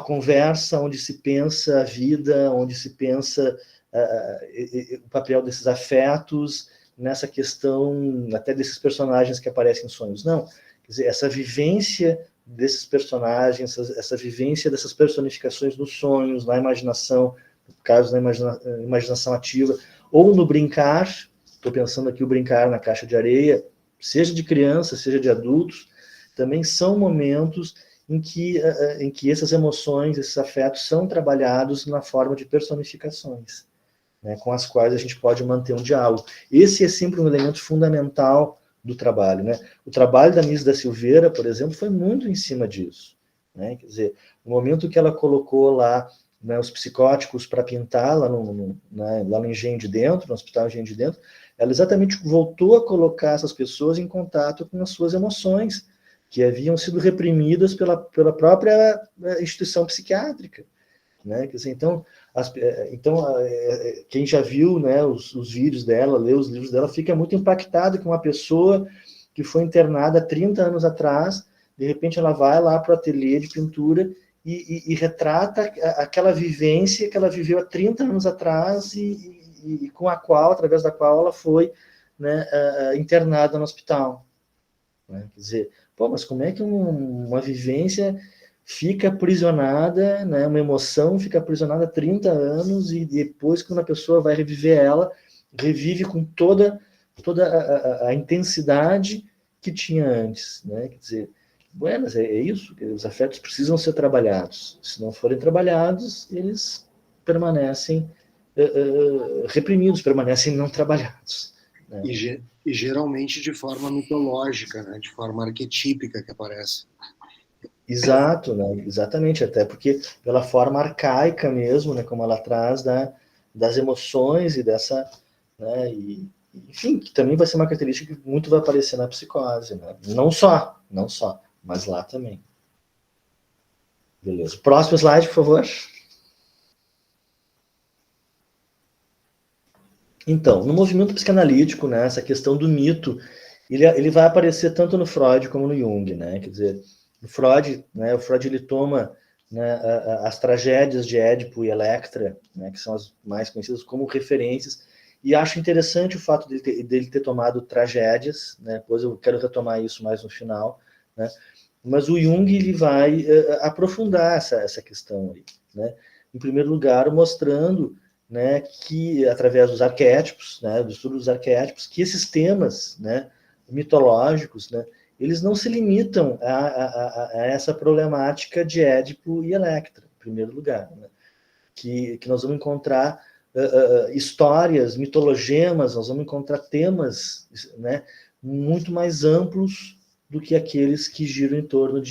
conversa onde se pensa a vida, onde se pensa o papel desses afetos, nessa questão até desses personagens que aparecem em sonhos. Não, quer dizer, essa vivência desses personagens, essa vivência dessas personificações nos sonhos, na imaginação, no caso da imaginação ativa, ou no brincar, estou pensando aqui o brincar na caixa de areia, seja de criança, seja de adultos, também são momentos em que essas emoções, esses afetos são trabalhados na forma de personificações, né, com as quais a gente pode manter um diálogo. Esse é sempre um elemento fundamental do trabalho, né? O trabalho da Nise da Silveira, por exemplo, foi muito em cima disso, né? Quer dizer, no momento que ela colocou lá, né, os psicóticos para pintar lá no Engenho de Dentro, no Hospital Engenho de Dentro, ela exatamente voltou a colocar essas pessoas em contato com as suas emoções, que haviam sido reprimidas pela própria instituição psiquiátrica, né? Quer dizer, então, quem já viu, né, os vídeos dela, lê os livros dela, fica muito impactado com uma pessoa que foi internada há 30 anos atrás, de repente ela vai lá para o ateliê de pintura e retrata aquela vivência que ela viveu há 30 anos atrás e com a qual, através da qual ela foi, né, internada no hospital. Né? Quer dizer, pô, mas como é que uma vivência fica aprisionada, né, uma emoção fica aprisionada há 30 anos e depois, quando a pessoa vai reviver ela, revive com toda a intensidade que tinha antes, né? Quer dizer, buenas, é isso, os afetos precisam ser trabalhados. Se não forem trabalhados, eles permanecem reprimidos, permanecem não trabalhados. Né? E geralmente de forma mitológica, né? De forma arquetípica que aparece. Exato, né? Exatamente, até porque pela forma arcaica mesmo, né, como ela traz das emoções e dessa, né, enfim, que também vai ser uma característica que muito vai aparecer na psicose, né? Não só, mas lá também. Beleza. Próximo slide, por favor. Então, no movimento psicanalítico, né, essa questão do mito, ele vai aparecer tanto no Freud como no Jung, né? Quer dizer, o Freud ele toma, né, as tragédias de Édipo e Electra, né, que são as mais conhecidas, como referências, e acho interessante o fato dele ter tomado tragédias, né? Depois eu quero retomar isso mais no final, né? Mas o Jung ele vai aprofundar essa questão aí, né? Em primeiro lugar, mostrando, né, que através dos arquétipos, né, do estudo dos arquétipos, que esses temas, né, mitológicos, né, eles não se limitam a essa problemática de Édipo e Electra, em primeiro lugar, né? Que nós vamos encontrar histórias, mitologemas, nós vamos encontrar temas, né, muito mais amplos do que aqueles que giram em torno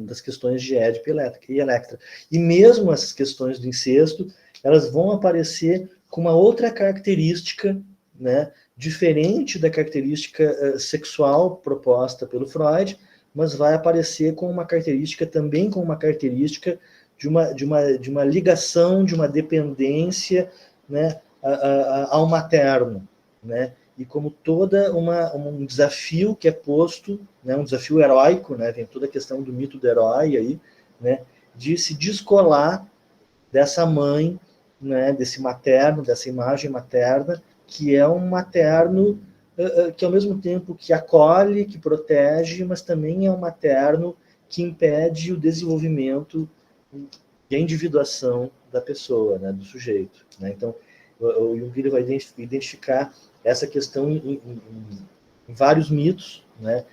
das questões de Édipo e Electra. E mesmo essas questões do incesto, elas vão aparecer com uma outra característica, né, diferente da característica sexual proposta pelo Freud, mas vai aparecer com uma característica, também com uma característica de uma ligação, de uma dependência, né, ao materno, né? E como toda um desafio que é posto, né, um desafio heróico, né, tem toda a questão do mito do herói aí, né, de se descolar dessa mãe, né, desse materno, dessa imagem materna, que é um materno que ao mesmo tempo que acolhe, que protege, mas também é um materno que impede o desenvolvimento e a individuação da pessoa, né, do sujeito, né? Então, o Jung vai identificar essa questão em vários mitos, né?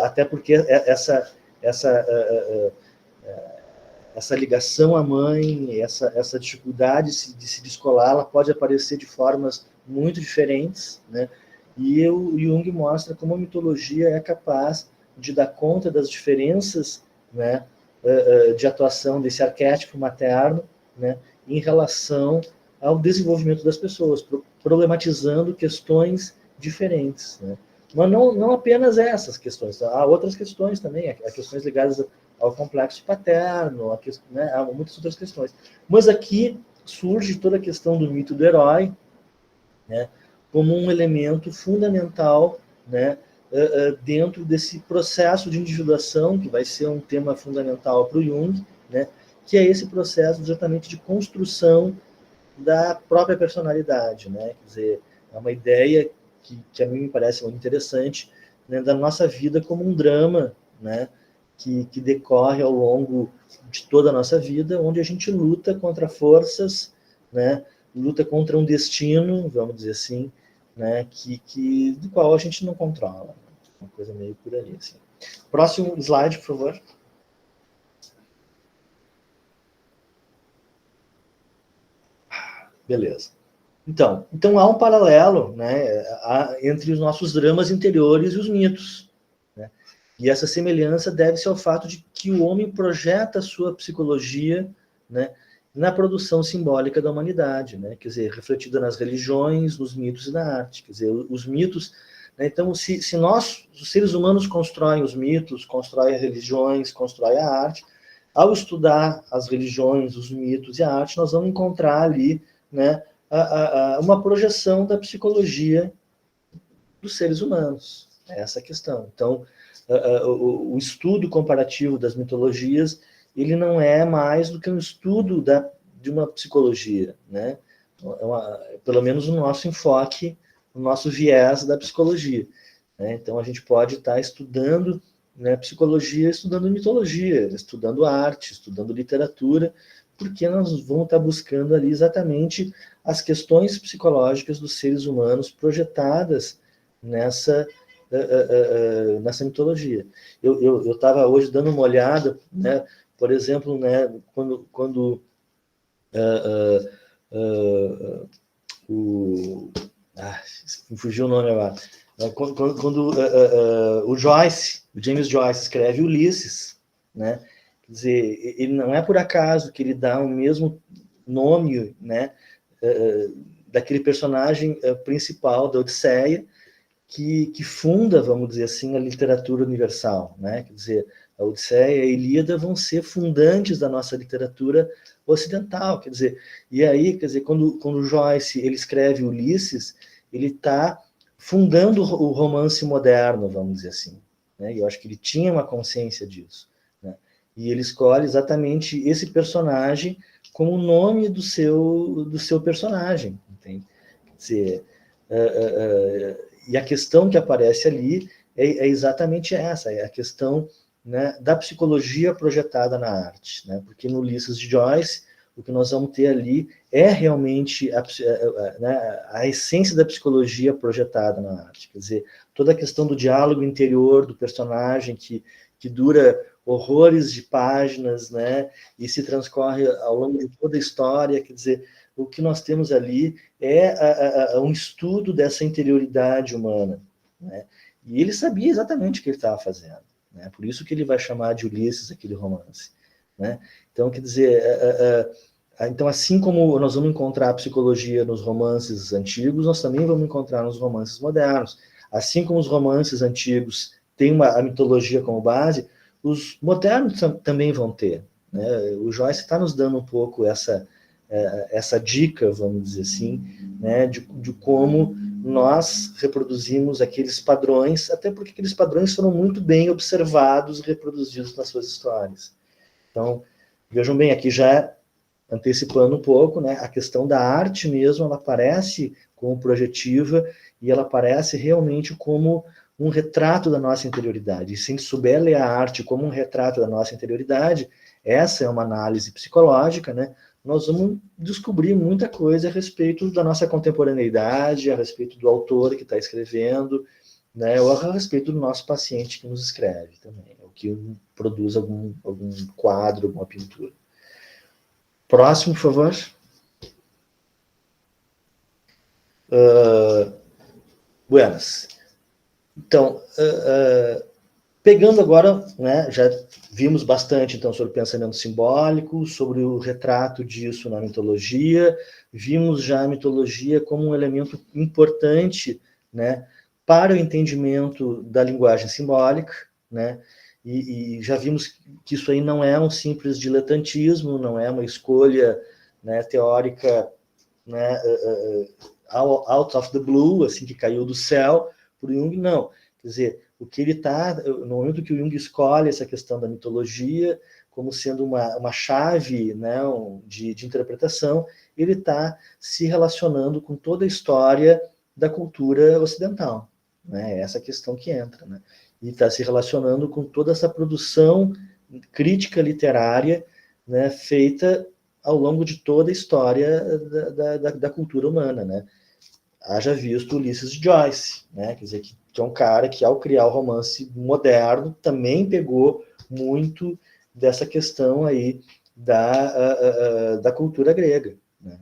Até porque essa ligação à mãe, essa dificuldade de se descolar, ela pode aparecer de formas muito diferentes, né? E o Jung mostra como a mitologia é capaz de dar conta das diferenças, né, de atuação desse arquétipo materno, né, em relação ao desenvolvimento das pessoas, problematizando questões diferentes, né? Mas não apenas essas questões, há outras questões também, há questões ligadas ao complexo paterno, né, há muitas outras questões. Mas aqui surge toda a questão do mito do herói, né, como um elemento fundamental, né, dentro desse processo de individuação, que vai ser um tema fundamental para o Jung, né, que é esse processo exatamente de construção da própria personalidade, né? Quer dizer, é uma ideia que a mim me parece muito interessante, né, da nossa vida como um drama, né, que decorre ao longo de toda a nossa vida, onde a gente luta contra forças, né, luta contra um destino, vamos dizer assim, né, do qual a gente não controla. Uma coisa meio por ali, assim. Próximo slide, por favor. Beleza. Então há um paralelo, né, entre os nossos dramas interiores e os mitos, né? E essa semelhança deve-se ao fato de que o homem projeta a sua psicologia, né, na produção simbólica da humanidade, né? Quer dizer, refletida nas religiões, nos mitos e na arte. Quer dizer, os mitos, né? Então, se nós, os seres humanos, constroem os mitos, constroem as religiões, constroem a arte, ao estudar as religiões, os mitos e a arte, nós vamos encontrar ali, né, uma projeção da psicologia dos seres humanos. É essa a questão. Então, o estudo comparativo das mitologias, ele não é mais do que um estudo de uma psicologia, né? Pelo menos o nosso enfoque, o nosso viés da psicologia, né? Então, a gente pode estar estudando, né, psicologia, estudando mitologia, estudando arte, estudando literatura, porque nós vamos estar buscando ali exatamente as questões psicológicas dos seres humanos projetadas nessa mitologia. Eu estava hoje dando uma olhada, né, por exemplo, né, quando fugiu o nome agora. Quando o James Joyce escreve Ulisses, né? Quer dizer, ele não é por acaso que ele dá o mesmo nome, né, daquele personagem principal da Odisseia, que funda, vamos dizer assim, a literatura universal, né? Quer dizer, a Odisseia e a Ilíada vão ser fundantes da nossa literatura ocidental, quer dizer, e aí, quer dizer, quando Joyce ele escreve Ulisses, ele está fundando o romance moderno, vamos dizer assim, né? E eu acho que ele tinha uma consciência disso, né? E ele escolhe exatamente esse personagem como o nome do seu personagem, entende? Quer dizer, e a questão que aparece ali é exatamente essa, é a questão, né, da psicologia projetada na arte, né? Porque no Ulisses de Joyce, o que nós vamos ter ali é realmente a essência da psicologia projetada na arte. Quer dizer, toda a questão do diálogo interior do personagem que dura horrores de páginas, né, e se transcorre ao longo de toda a história. Quer dizer, o que nós temos ali é um estudo dessa interioridade humana, né? E ele sabia exatamente o que ele estava fazendo, né? Por isso que ele vai chamar de Ulisses aquele romance, né? Então, quer dizer, então, assim como nós vamos encontrar a psicologia nos romances antigos, nós também vamos encontrar nos romances modernos. Assim como os romances antigos têm a mitologia como base, os modernos também vão ter, né? O Joyce está nos dando um pouco essa dica, vamos dizer assim, né, de como nós reproduzimos aqueles padrões, até porque aqueles padrões foram muito bem observados e reproduzidos nas suas histórias. Então, vejam bem, aqui já antecipando um pouco, né, a questão da arte mesmo, ela aparece como projetiva e ela aparece realmente como um retrato da nossa interioridade. E se a gente souber ler a arte como um retrato da nossa interioridade, essa é uma análise psicológica, né, nós vamos descobrir muita coisa a respeito da nossa contemporaneidade, a respeito do autor que está escrevendo, né, ou a respeito do nosso paciente que nos escreve também, ou que produz algum quadro, alguma pintura. Próximo, por favor. Buenas. Então, pegando agora, né, já vimos bastante então sobre o pensamento simbólico, sobre o retrato disso na mitologia, vimos já a mitologia como um elemento importante, né, para o entendimento da linguagem simbólica, né, e já vimos que isso aí não é um simples diletantismo, não é uma escolha, né, teórica, né, out of the blue, assim, que caiu do céu, por Jung, não. Quer dizer, o que ele está, no momento que o Jung escolhe essa questão da mitologia como sendo uma chave, né, de interpretação, ele está se relacionando com toda a história da cultura ocidental, né? Essa questão que entra, né? E está se relacionando com toda essa produção crítica literária, né, feita ao longo de toda a história da cultura humana, né? Haja visto Ulisses de Joyce, né? Quer dizer, que é um cara que, ao criar o romance moderno, também pegou muito dessa questão aí da cultura grega, né?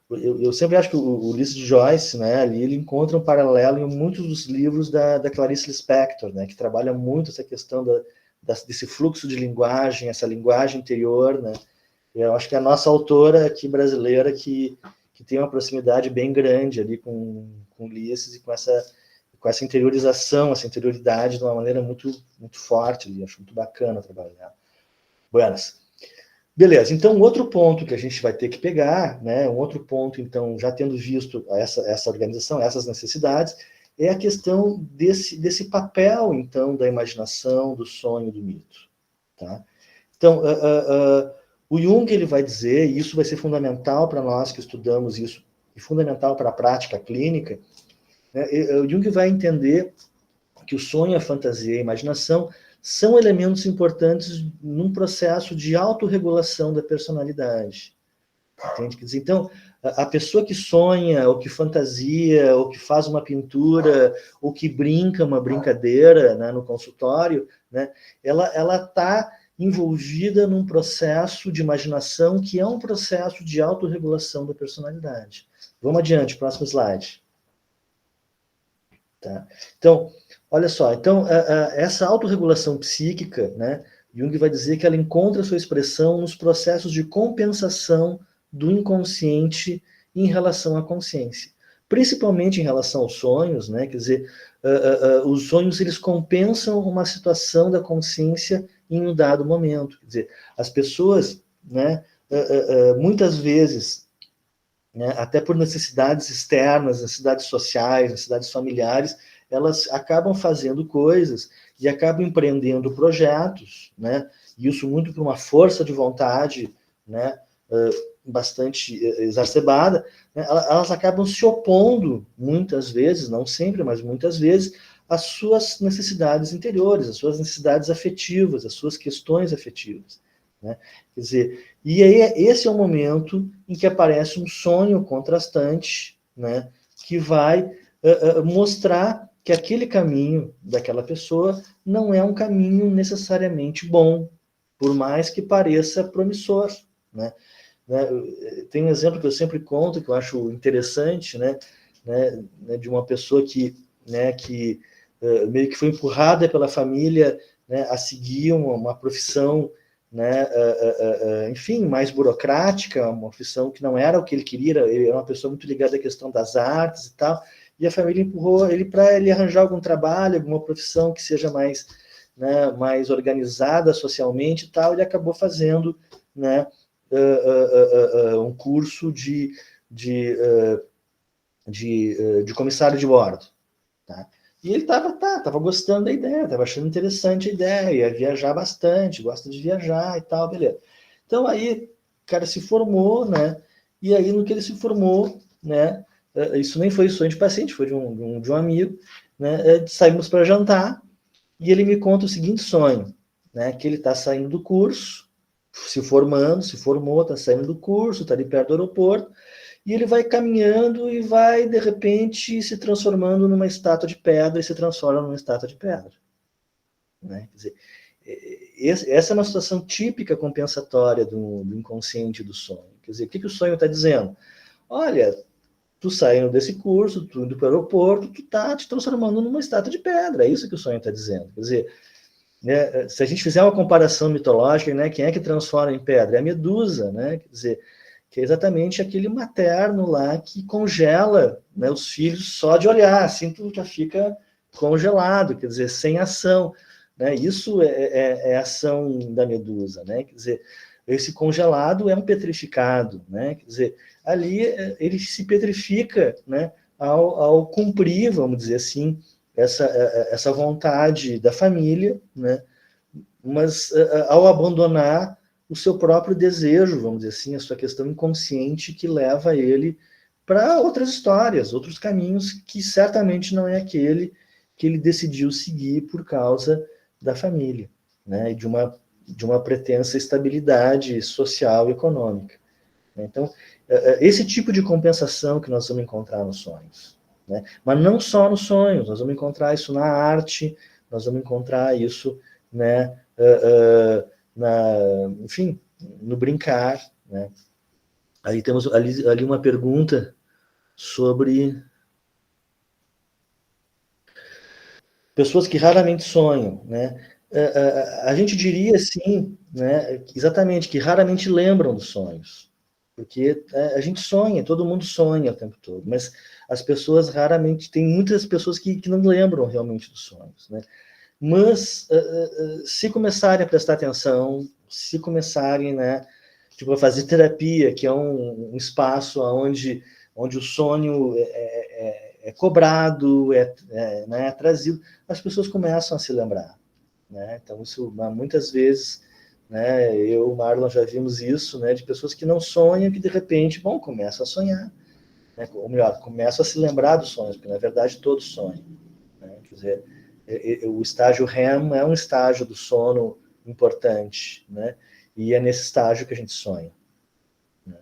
Eu sempre acho que o Ulisses de Joyce, né, ali ele encontra um paralelo em muitos dos livros da Clarice Lispector, né, que trabalha muito essa questão desse fluxo de linguagem, essa linguagem interior, né? Eu acho que é a nossa autora aqui brasileira que tem uma proximidade bem grande ali com Ulisses e com essa interiorização, essa interioridade de uma maneira muito, muito forte ali. Acho muito bacana trabalhar. Buenas. Beleza, então um outro ponto que a gente vai ter que pegar, né, um outro ponto, então, já tendo visto essa organização, essas necessidades, é a questão desse papel, então, da imaginação, do sonho, do mito. Tá? Então, o Jung ele vai dizer, e isso vai ser fundamental para nós que estudamos isso, e fundamental para a prática clínica, né, o Jung vai entender que o sonho, a fantasia e a imaginação são elementos importantes num processo de autorregulação da personalidade. Entende? Quer dizer, então, a pessoa que sonha, ou que fantasia, ou que faz uma pintura, ou que brinca uma brincadeira, né, no consultório, né, ela está envolvida num processo de imaginação que é um processo de autorregulação da personalidade. Vamos adiante, próximo slide. Tá? Então, olha só, então, essa autorregulação psíquica, né, Jung vai dizer que ela encontra sua expressão nos processos de compensação do inconsciente em relação à consciência. Principalmente em relação aos sonhos, né, quer dizer, os sonhos eles compensam uma situação da consciência em um dado momento. Quer dizer, as pessoas, né, muitas vezes, né, até por necessidades externas, necessidades sociais, necessidades familiares, elas acabam fazendo coisas e acabam empreendendo projetos, né, e isso muito por uma força de vontade, né, bastante exacerbada, né, elas acabam se opondo, muitas vezes, não sempre, mas muitas vezes, às suas necessidades interiores, às suas necessidades afetivas, às suas questões afetivas. né? Quer dizer, e aí esse é o momento em que aparece um sonho contrastante, né, que vai mostrar que aquele caminho daquela pessoa não é um caminho necessariamente bom, por mais que pareça promissor, né? Tem um exemplo que eu sempre conto, que eu acho interessante, de uma pessoa que meio que foi empurrada pela família, né, a seguir uma profissão, né, enfim, mais burocrática, uma profissão que não era o que ele queria, ele era uma pessoa muito ligada à questão das artes e tal, e a família empurrou ele para ele arranjar algum trabalho, alguma profissão que seja mais, né, mais organizada socialmente e tal, ele acabou fazendo, né, um curso de comissário de bordo. Tá? E ele estava gostando da ideia, estava achando interessante a ideia, ia viajar bastante, gosta de viajar e tal, beleza. Então aí o cara se formou, né? E aí no que ele se formou, né? Isso nem foi sonho de paciente, foi de um amigo, né? Saímos para jantar e ele me conta o seguinte sonho, né? Que ele está saindo do curso, se formou, está saindo do curso, está ali perto do aeroporto, e ele vai caminhando e vai, de repente, se transformando numa estátua de pedra e se transforma numa estátua de pedra. Né? Quer dizer, essa é uma situação típica compensatória do inconsciente do sonho. Quer dizer, o que o sonho está dizendo? Olha, tu saindo desse curso, tu indo para o aeroporto, tu está te transformando numa estátua de pedra. É isso que o sonho está dizendo. Quer dizer, né, se a gente fizer uma comparação mitológica, né, quem é que transforma em pedra? É a Medusa, né? Quer dizer, que é exatamente aquele materno lá que congela, né, os filhos só de olhar, assim tu já fica congelado, quer dizer, sem ação, né? Isso é ação da Medusa, né? Quer dizer, esse congelado é um petrificado, né? Quer dizer, ali ele se petrifica, né, ao cumprir, vamos dizer assim, essa vontade da família, né? Mas ao abandonar o seu próprio desejo, vamos dizer assim, a sua questão inconsciente que leva ele para outras histórias, outros caminhos que certamente não é aquele que ele decidiu seguir por causa da família, né? E de uma pretensa estabilidade social e econômica. Então, esse tipo de compensação que nós vamos encontrar nos sonhos. Né? Mas não só nos sonhos, nós vamos encontrar isso na arte, nós vamos encontrar isso, né, enfim, no brincar. Né? Aí temos ali uma pergunta sobre pessoas que raramente sonham. Né? A gente diria, assim, né, exatamente, que raramente lembram dos sonhos. Porque a gente sonha, todo mundo sonha o tempo todo, mas as pessoas raramente, tem muitas pessoas que não lembram realmente dos sonhos, né? Mas se começarem a prestar atenção, se começarem, né, tipo, a fazer terapia, que é um espaço onde o sonho é cobrado, né, trazido, as pessoas começam a se lembrar. Né? Então, isso muitas vezes, né, eu e o Marlon já vimos isso, né, de pessoas que não sonham, que de repente, começam a sonhar. Né? Ou melhor, começam a se lembrar dos sonhos, porque na verdade todos sonham. Né? Quer dizer, o estágio REM é um estágio do sono importante, né? E é nesse estágio que a gente sonha. Né?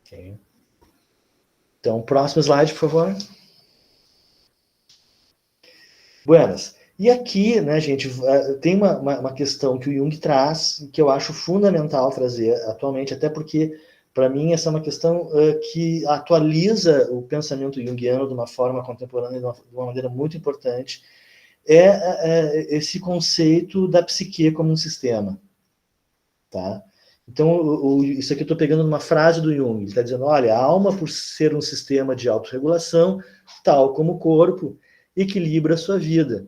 Okay. Então, próximo slide, por favor. Buenas. E aqui, né, gente, tem uma questão que o Jung traz, que eu acho fundamental trazer atualmente, até porque, para mim, essa é uma questão que atualiza o pensamento junguiano de uma forma contemporânea, de uma maneira muito importante, esse conceito da psique como um sistema. Tá? Então, isso aqui eu estou pegando numa frase do Jung, ele está dizendo, olha, a alma, por ser um sistema de autorregulação, tal como o corpo, equilibra a sua vida.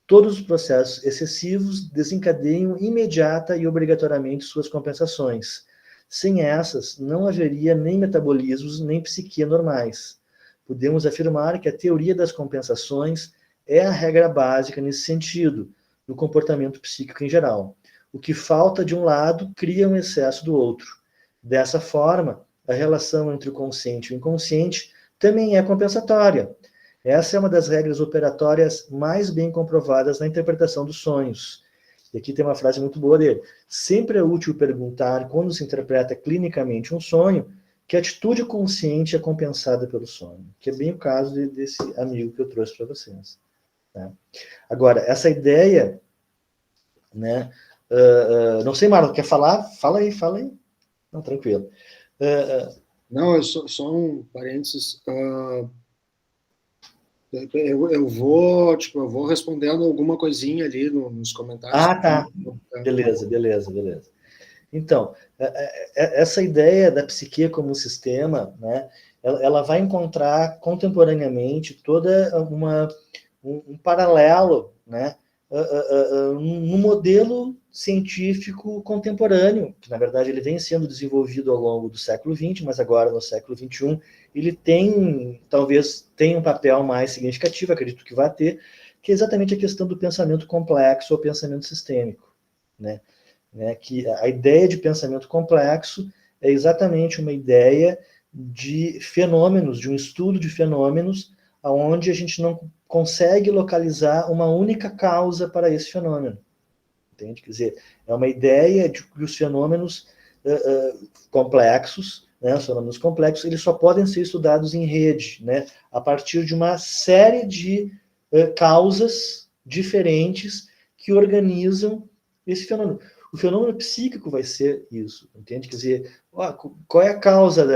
Todos os processos excessivos desencadeiam imediata e obrigatoriamente suas compensações. Sem essas, não haveria nem metabolismos, nem psique normais. Podemos afirmar que a teoria das compensações é a regra básica nesse sentido, no comportamento psíquico em geral. O que falta de um lado cria um excesso do outro. Dessa forma, a relação entre o consciente e o inconsciente também é compensatória. Essa é uma das regras operatórias mais bem comprovadas na interpretação dos sonhos. E aqui tem uma frase muito boa dele. Sempre é útil perguntar, quando se interpreta clinicamente um sonho, que atitude consciente é compensada pelo sonho. Que é bem o caso desse amigo que eu trouxe para vocês. Tá? Agora, essa ideia, né? Não sei, Marlon, quer falar? Fala aí. Não, tranquilo. Não, só um parênteses. Eu vou respondendo alguma coisinha ali nos comentários. Ah, tá. Beleza. Então, essa ideia da psique como sistema, né, ela vai encontrar contemporaneamente toda um paralelo, né, no modelo científico contemporâneo, que na verdade ele vem sendo desenvolvido ao longo do século XX, mas agora no século XXI ele talvez tenha um papel mais significativo, acredito que vai ter, que é exatamente a questão do pensamento complexo ou pensamento sistêmico, né? Que a ideia de pensamento complexo é exatamente uma ideia de fenômenos, de um estudo de fenômenos, onde a gente não consegue localizar uma única causa para esse fenômeno. Entende? Quer dizer, é uma ideia de que os fenômenos complexos, né, os fenômenos complexos, eles só podem ser estudados em rede, né, a partir de uma série de causas diferentes que organizam esse fenômeno. O fenômeno psíquico vai ser isso, entende? Quer dizer, qual é a causa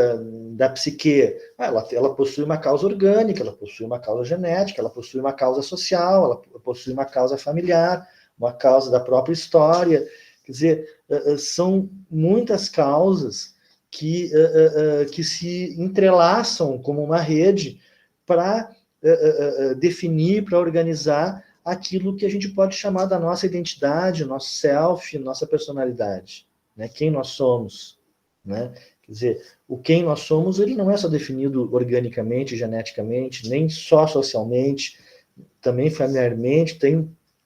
da psique? Ela possui uma causa orgânica, ela possui uma causa genética, ela possui uma causa social, ela possui uma causa familiar, uma causa da própria história. Quer dizer, são muitas causas que se entrelaçam como uma rede para definir, para organizar aquilo que a gente pode chamar da nossa identidade, nosso self, nossa personalidade, né? Quem nós somos, né? Quer dizer, o quem nós somos, ele não é só definido organicamente, geneticamente, nem só socialmente, também familiarmente,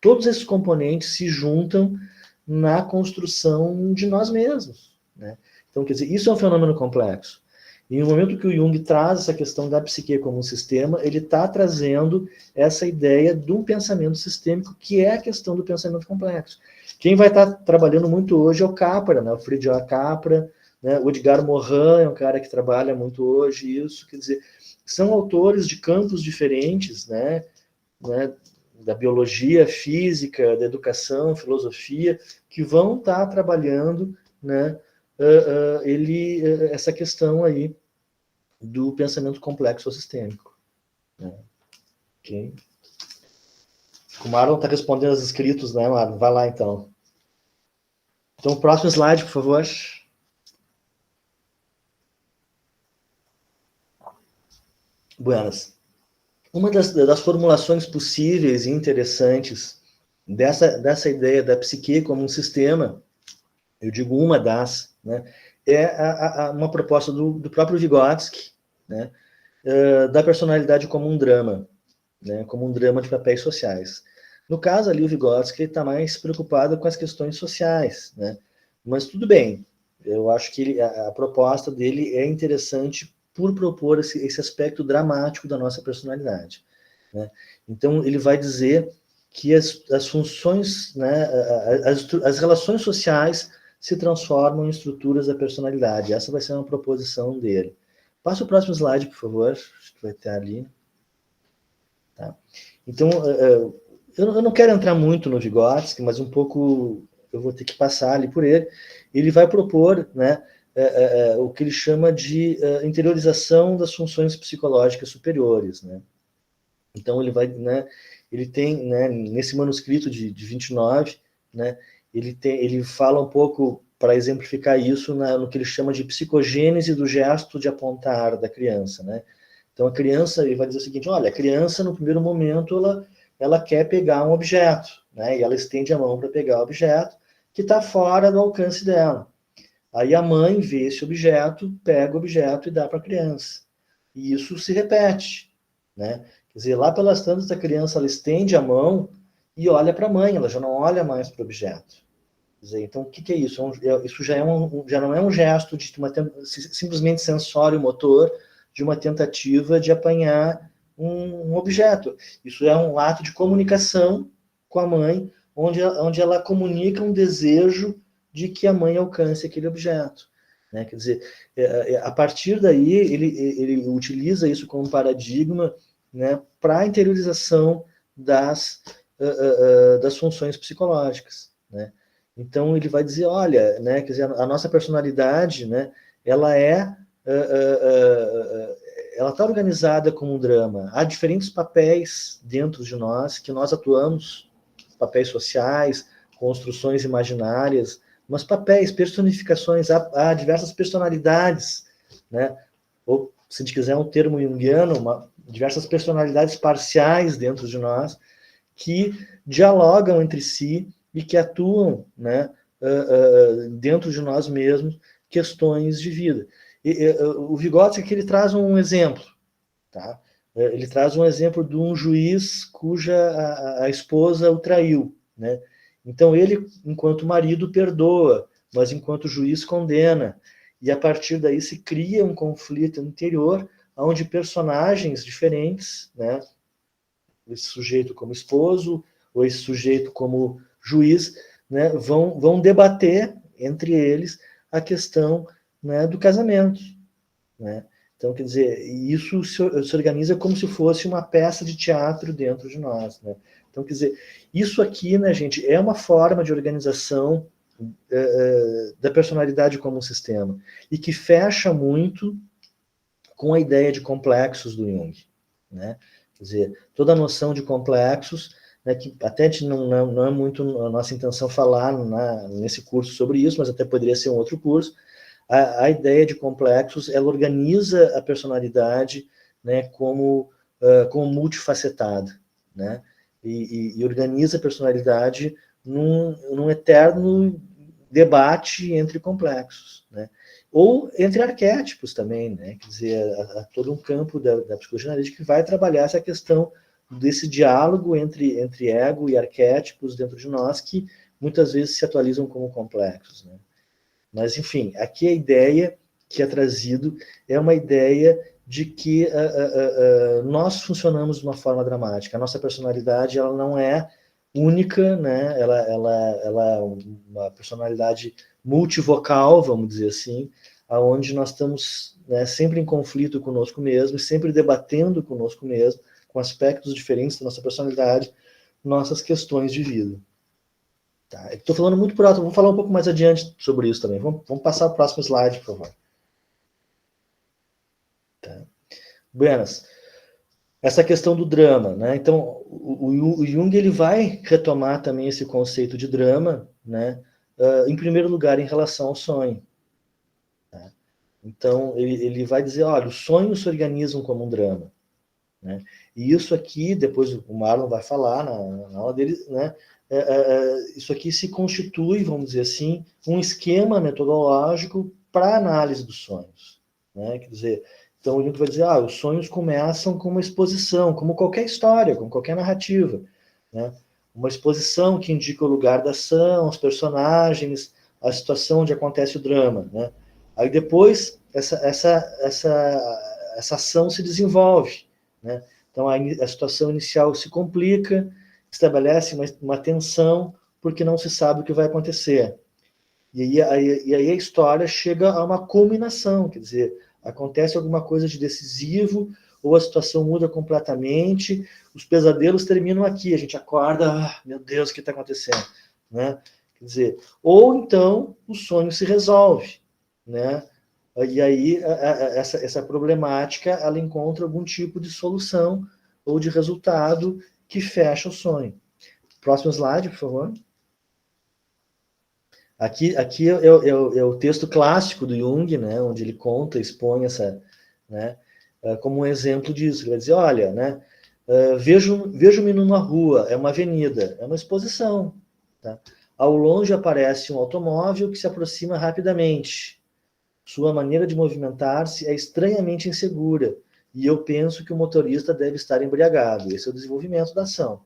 todos esses componentes se juntam na construção de nós mesmos, né? Então, quer dizer, isso é um fenômeno complexo. E no momento que o Jung traz essa questão da psique como um sistema, ele está trazendo essa ideia de um pensamento sistêmico, que é a questão do pensamento complexo. Quem vai estar trabalhando muito hoje é o Capra, né? O Friedrich Capra, né? O Edgar Morin é um cara que trabalha muito hoje isso. Quer dizer, são autores de campos diferentes, né? Da biologia, física, da educação, filosofia, que vão estar trabalhando, né? Essa questão aí do pensamento complexo ou sistêmico. Né? Okay. O Marlon está respondendo aos inscritos, né, Marlon? Vai lá, então. Então, próximo slide, por favor. Buenas. Uma das formulações possíveis e interessantes dessa ideia da psique como um sistema, eu digo uma das, né, é uma proposta do próprio Vygotsky, né, da personalidade como um drama, né, como um drama de papéis sociais. No caso ali, o Vygotsky está mais preocupado com as questões sociais, né, mas tudo bem, eu acho que a proposta dele é interessante por propor esse aspecto dramático da nossa personalidade. Né? Então, ele vai dizer que as funções, né, as relações sociais se transformam em estruturas da personalidade. Essa vai ser uma proposição dele. Passa o próximo slide, por favor. Acho que vai ter ali. Tá. Então, eu não quero entrar muito no Vygotsky, mas um pouco eu vou ter que passar ali por ele. Ele vai propor, né, o que ele chama de interiorização das funções psicológicas superiores. Né? Então, ele tem, né, nesse manuscrito de 29, né, ele fala um pouco, para exemplificar isso, no que ele chama de psicogênese do gesto de apontar da criança. Né? Então, a criança, ele vai dizer o seguinte, olha, a criança, no primeiro momento, ela quer pegar um objeto, né, e ela estende a mão para pegar o objeto, que está fora do alcance dela. Aí a mãe vê esse objeto, pega o objeto e dá para a criança. E isso se repete, né? Quer dizer, lá pelas tantas, a criança ela estende a mão e olha para a mãe, ela já não olha mais para o objeto. Quer dizer, então, o que é isso? Isso já não é um gesto de simplesmente sensório-motor, de uma tentativa de apanhar um objeto. Isso é um ato de comunicação com a mãe, onde ela comunica um desejo de que a mãe alcance aquele objeto. Né? Quer dizer, a partir daí, ele utiliza isso como paradigma, né, para a interiorização das funções psicológicas. Né? Então, ele vai dizer, olha, né, quer dizer, a nossa personalidade, né, ela está organizada como um drama. Há diferentes papéis dentro de nós que nós atuamos, papéis sociais, construções imaginárias, mas papéis, personificações, há diversas personalidades, né? Ou, se a gente quiser um termo junguiano, diversas personalidades parciais dentro de nós que dialogam entre si e que atuam, né, dentro de nós mesmos, questões de vida. O Vygotsky aqui ele traz um exemplo, tá? Ele traz um exemplo de um juiz cuja a esposa o traiu, né? Então ele, enquanto marido, perdoa, mas enquanto juiz condena. E a partir daí se cria um conflito interior, onde personagens diferentes, né? Esse sujeito como esposo, ou esse sujeito como juiz, né? vão debater entre eles a questão, né, do casamento, né? Então, quer dizer, isso se organiza como se fosse uma peça de teatro dentro de nós, né? Então, quer dizer, isso aqui, né, gente, é uma forma de organização da personalidade como um sistema, e que fecha muito com a ideia de complexos do Jung, né? Quer dizer, toda a noção de complexos, né, que até não é muito a nossa intenção falar nesse curso sobre isso, mas até poderia ser um outro curso. A ideia de complexos, ela organiza a personalidade, né, como multifacetada, né, e organiza a personalidade num eterno debate entre complexos, né, ou entre arquétipos também, né, quer dizer, há todo um campo da psicologia analítica que vai trabalhar essa questão desse diálogo entre ego e arquétipos dentro de nós, que muitas vezes se atualizam como complexos, né. Mas, enfim, aqui a ideia que é trazido é uma ideia de que nós funcionamos de uma forma dramática. A nossa personalidade, ela não é única, né? Ela é uma personalidade multivocal, vamos dizer assim, aonde nós estamos, né, sempre em conflito conosco mesmo, sempre debatendo conosco mesmo, com aspectos diferentes da nossa personalidade, nossas questões de vida. Tá? Estou falando muito por alto, vamos falar um pouco mais adiante sobre isso também. Vamos passar o próximo slide, por favor. Tá. Buenas. Essa questão do drama, né? Então, o Jung ele vai retomar também esse conceito de drama, né? Em primeiro lugar, em relação ao sonho. Tá? Então, ele vai dizer, olha, os sonhos se organizam como um drama. Né? E isso aqui, depois o Marlon vai falar na aula dele, né? Isso aqui se constitui, vamos dizer assim, um esquema metodológico para análise dos sonhos. Né? Quer dizer, então a gente vai dizer, os sonhos começam com uma exposição, como qualquer história, como qualquer narrativa. Né? Uma exposição que indica o lugar da ação, os personagens, a situação onde acontece o drama. Né? Aí depois, essa ação se desenvolve. Né? Então a situação inicial se complica, estabelece uma tensão, porque não se sabe o que vai acontecer. E aí a história chega a uma culminação, quer dizer, acontece alguma coisa de decisivo, ou a situação muda completamente, os pesadelos terminam aqui, a gente acorda, meu Deus, o que está acontecendo? Né? Quer dizer, ou então o sonho se resolve, né? E aí essa problemática ela encontra algum tipo de solução ou de resultado que fecha o sonho. Próximo slide, por favor. Aqui é o texto clássico do Jung, né, onde ele conta, expõe essa, né, como um exemplo disso. Ele vai dizer, olha, né, vejo-me numa rua, é uma avenida, é uma exposição. Tá? Ao longe aparece um automóvel que se aproxima rapidamente. Sua maneira de movimentar-se é estranhamente insegura, e eu penso que o motorista deve estar embriagado. Esse é o desenvolvimento da ação.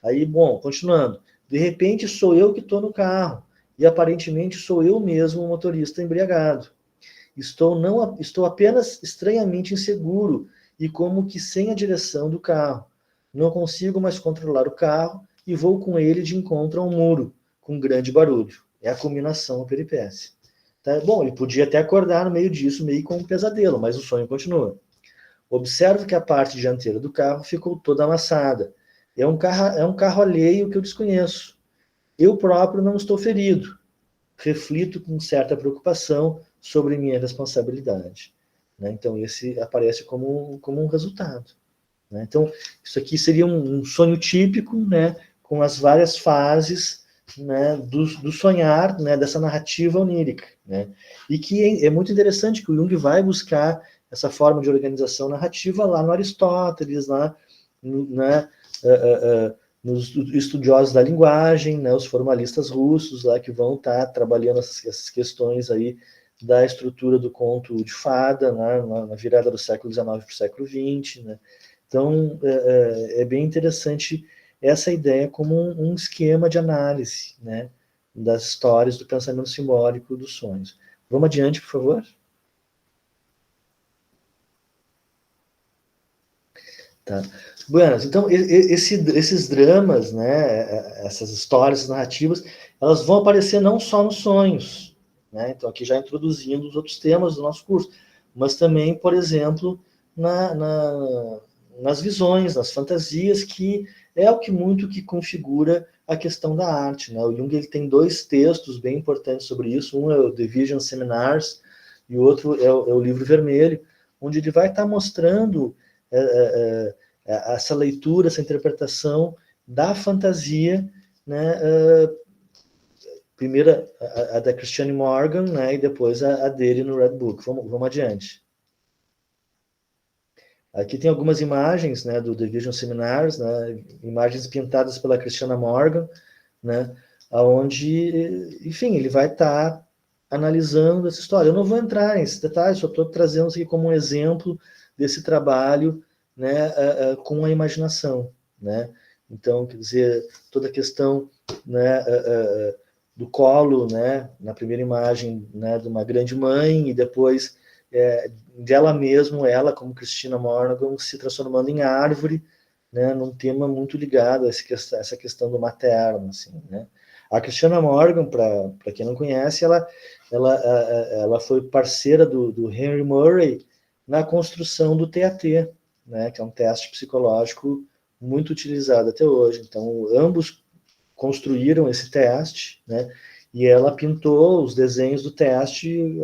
Aí, bom, continuando. De repente, sou eu que estou no carro, e aparentemente sou eu mesmo o motorista embriagado. Estou apenas estranhamente inseguro, e como que sem a direção do carro. Não consigo mais controlar o carro, e vou com ele de encontro a um muro, com grande barulho. É a culminação, a peripécia. Tá? Bom, ele podia até acordar no meio disso, meio com um pesadelo, mas o sonho continua. Observo que a parte dianteira do carro ficou toda amassada. É um carro alheio que eu desconheço. Eu próprio não estou ferido. Reflito com certa preocupação sobre minha responsabilidade. Né? Então, esse aparece como um resultado. Né? Então, isso aqui seria um sonho típico, né? Com as várias fases, né? do sonhar, né? Dessa narrativa onírica. Né? E que é muito interessante que o Jung vai buscar essa forma de organização narrativa lá no Aristóteles, lá né? Nos estudiosos da linguagem, né, os formalistas russos lá que vão estar trabalhando essas questões aí da estrutura do conto de fada, né, na virada do século XIX para o século XX. Né? Então, é bem interessante essa ideia como um esquema de análise, né, das histórias do pensamento simbólico dos sonhos. Vamos adiante, por favor? Tá. Buenas, então esses dramas, né, essas histórias, essas narrativas, elas vão aparecer não só nos sonhos, né, então aqui já introduzindo os outros temas do nosso curso, mas também, por exemplo, nas visões, nas fantasias, que é o que muito que configura a questão da arte. Né? O Jung ele tem dois textos bem importantes sobre isso, um é o The Vision Seminars e o outro é o Livro Vermelho, onde ele vai estar mostrando essa leitura, essa interpretação da fantasia, né, primeiro a da Christiane Morgan, né, e depois a dele no Red Book. Vamos adiante. Aqui tem algumas imagens, né, do The Vision Seminars, né, imagens pintadas pela Christiane Morgan, né, onde, enfim, ele vai estar analisando essa história. Eu não vou entrar nesse detalhe, só estou trazendo isso aqui como um exemplo desse trabalho, né, com a imaginação, né? Então, quer dizer, toda a questão, né, do colo, né, na primeira imagem, né, de uma grande mãe, e depois dela mesma, ela como Christina Morgan, se transformando em árvore, né, num tema muito ligado a essa questão do materno, assim, né? A Christina Morgan, para quem não conhece, ela foi parceira do Henry Murray na construção do TAT, né, que é um teste psicológico muito utilizado até hoje. Então, ambos construíram esse teste, né, e ela pintou os desenhos do teste,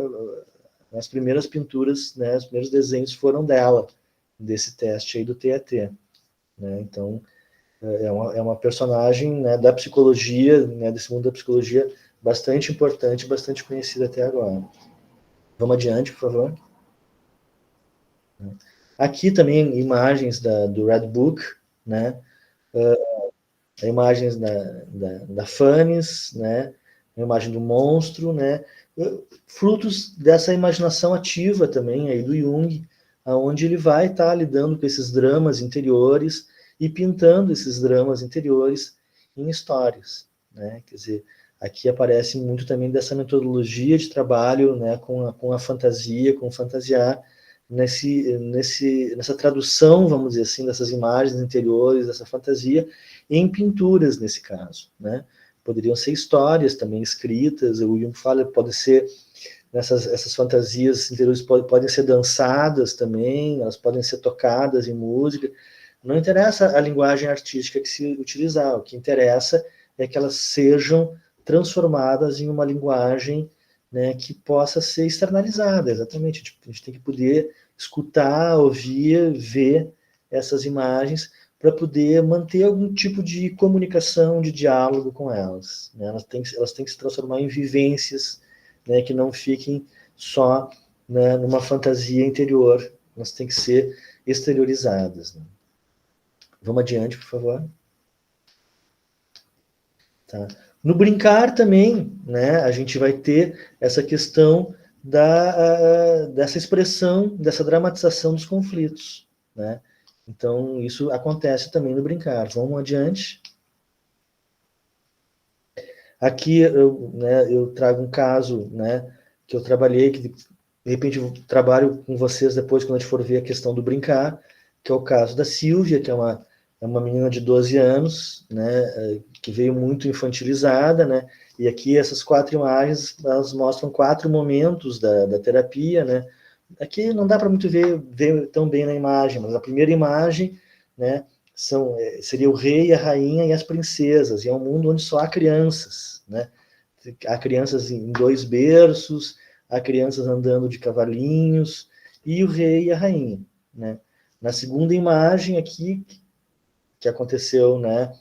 as primeiras pinturas, né, os primeiros desenhos foram dela, desse teste aí do TAT. Né, então, é uma personagem, né, da psicologia, né, desse mundo da psicologia, bastante importante, bastante conhecida até agora. Vamos adiante, por favor. Aqui também imagens do Red Book, né? Imagens da Fannis, né? A imagem do monstro, né? Frutos dessa imaginação ativa também aí do Jung, onde ele vai estar lidando com esses dramas interiores e pintando esses dramas interiores em histórias, né? Quer dizer, aqui aparece muito também dessa metodologia de trabalho, né, com a fantasia, com o fantasiar, nessa tradução, vamos dizer assim, dessas imagens interiores, dessa fantasia, em pinturas, nesse caso, né? Poderiam ser histórias também escritas, o Jung fala, pode ser, essas fantasias interiores podem ser dançadas também, elas podem ser tocadas em música, não interessa a linguagem artística que se utilizar, o que interessa é que elas sejam transformadas em uma linguagem, né, que possa ser externalizada, exatamente. A gente tem que poder escutar, ouvir, ver essas imagens para poder manter algum tipo de comunicação, de diálogo com elas. Né? Elas têm que se transformar em vivências, né, que não fiquem só, né, numa fantasia interior, elas têm que ser exteriorizadas. Né? Vamos adiante, por favor. Tá. No brincar também, né, a gente vai ter essa questão dessa expressão, dessa dramatização dos conflitos. Né? Então, isso acontece também no brincar. Vamos adiante. Aqui eu trago um caso, né, que eu trabalhei, que de repente eu trabalho com vocês depois, quando a gente for ver a questão do brincar, que é o caso da Silvia, que é uma é uma menina de 12 anos, né, que veio muito infantilizada, né, e aqui essas 4 imagens, elas mostram 4 momentos da terapia, né. Aqui não dá para muito ver tão bem na imagem, mas a primeira imagem, né, seria o rei, a rainha e as princesas, e é um mundo onde só há crianças, né. Há crianças em 2 berços, há crianças andando de cavalinhos, e o rei e a rainha, né. Na segunda imagem aqui, que aconteceu, né,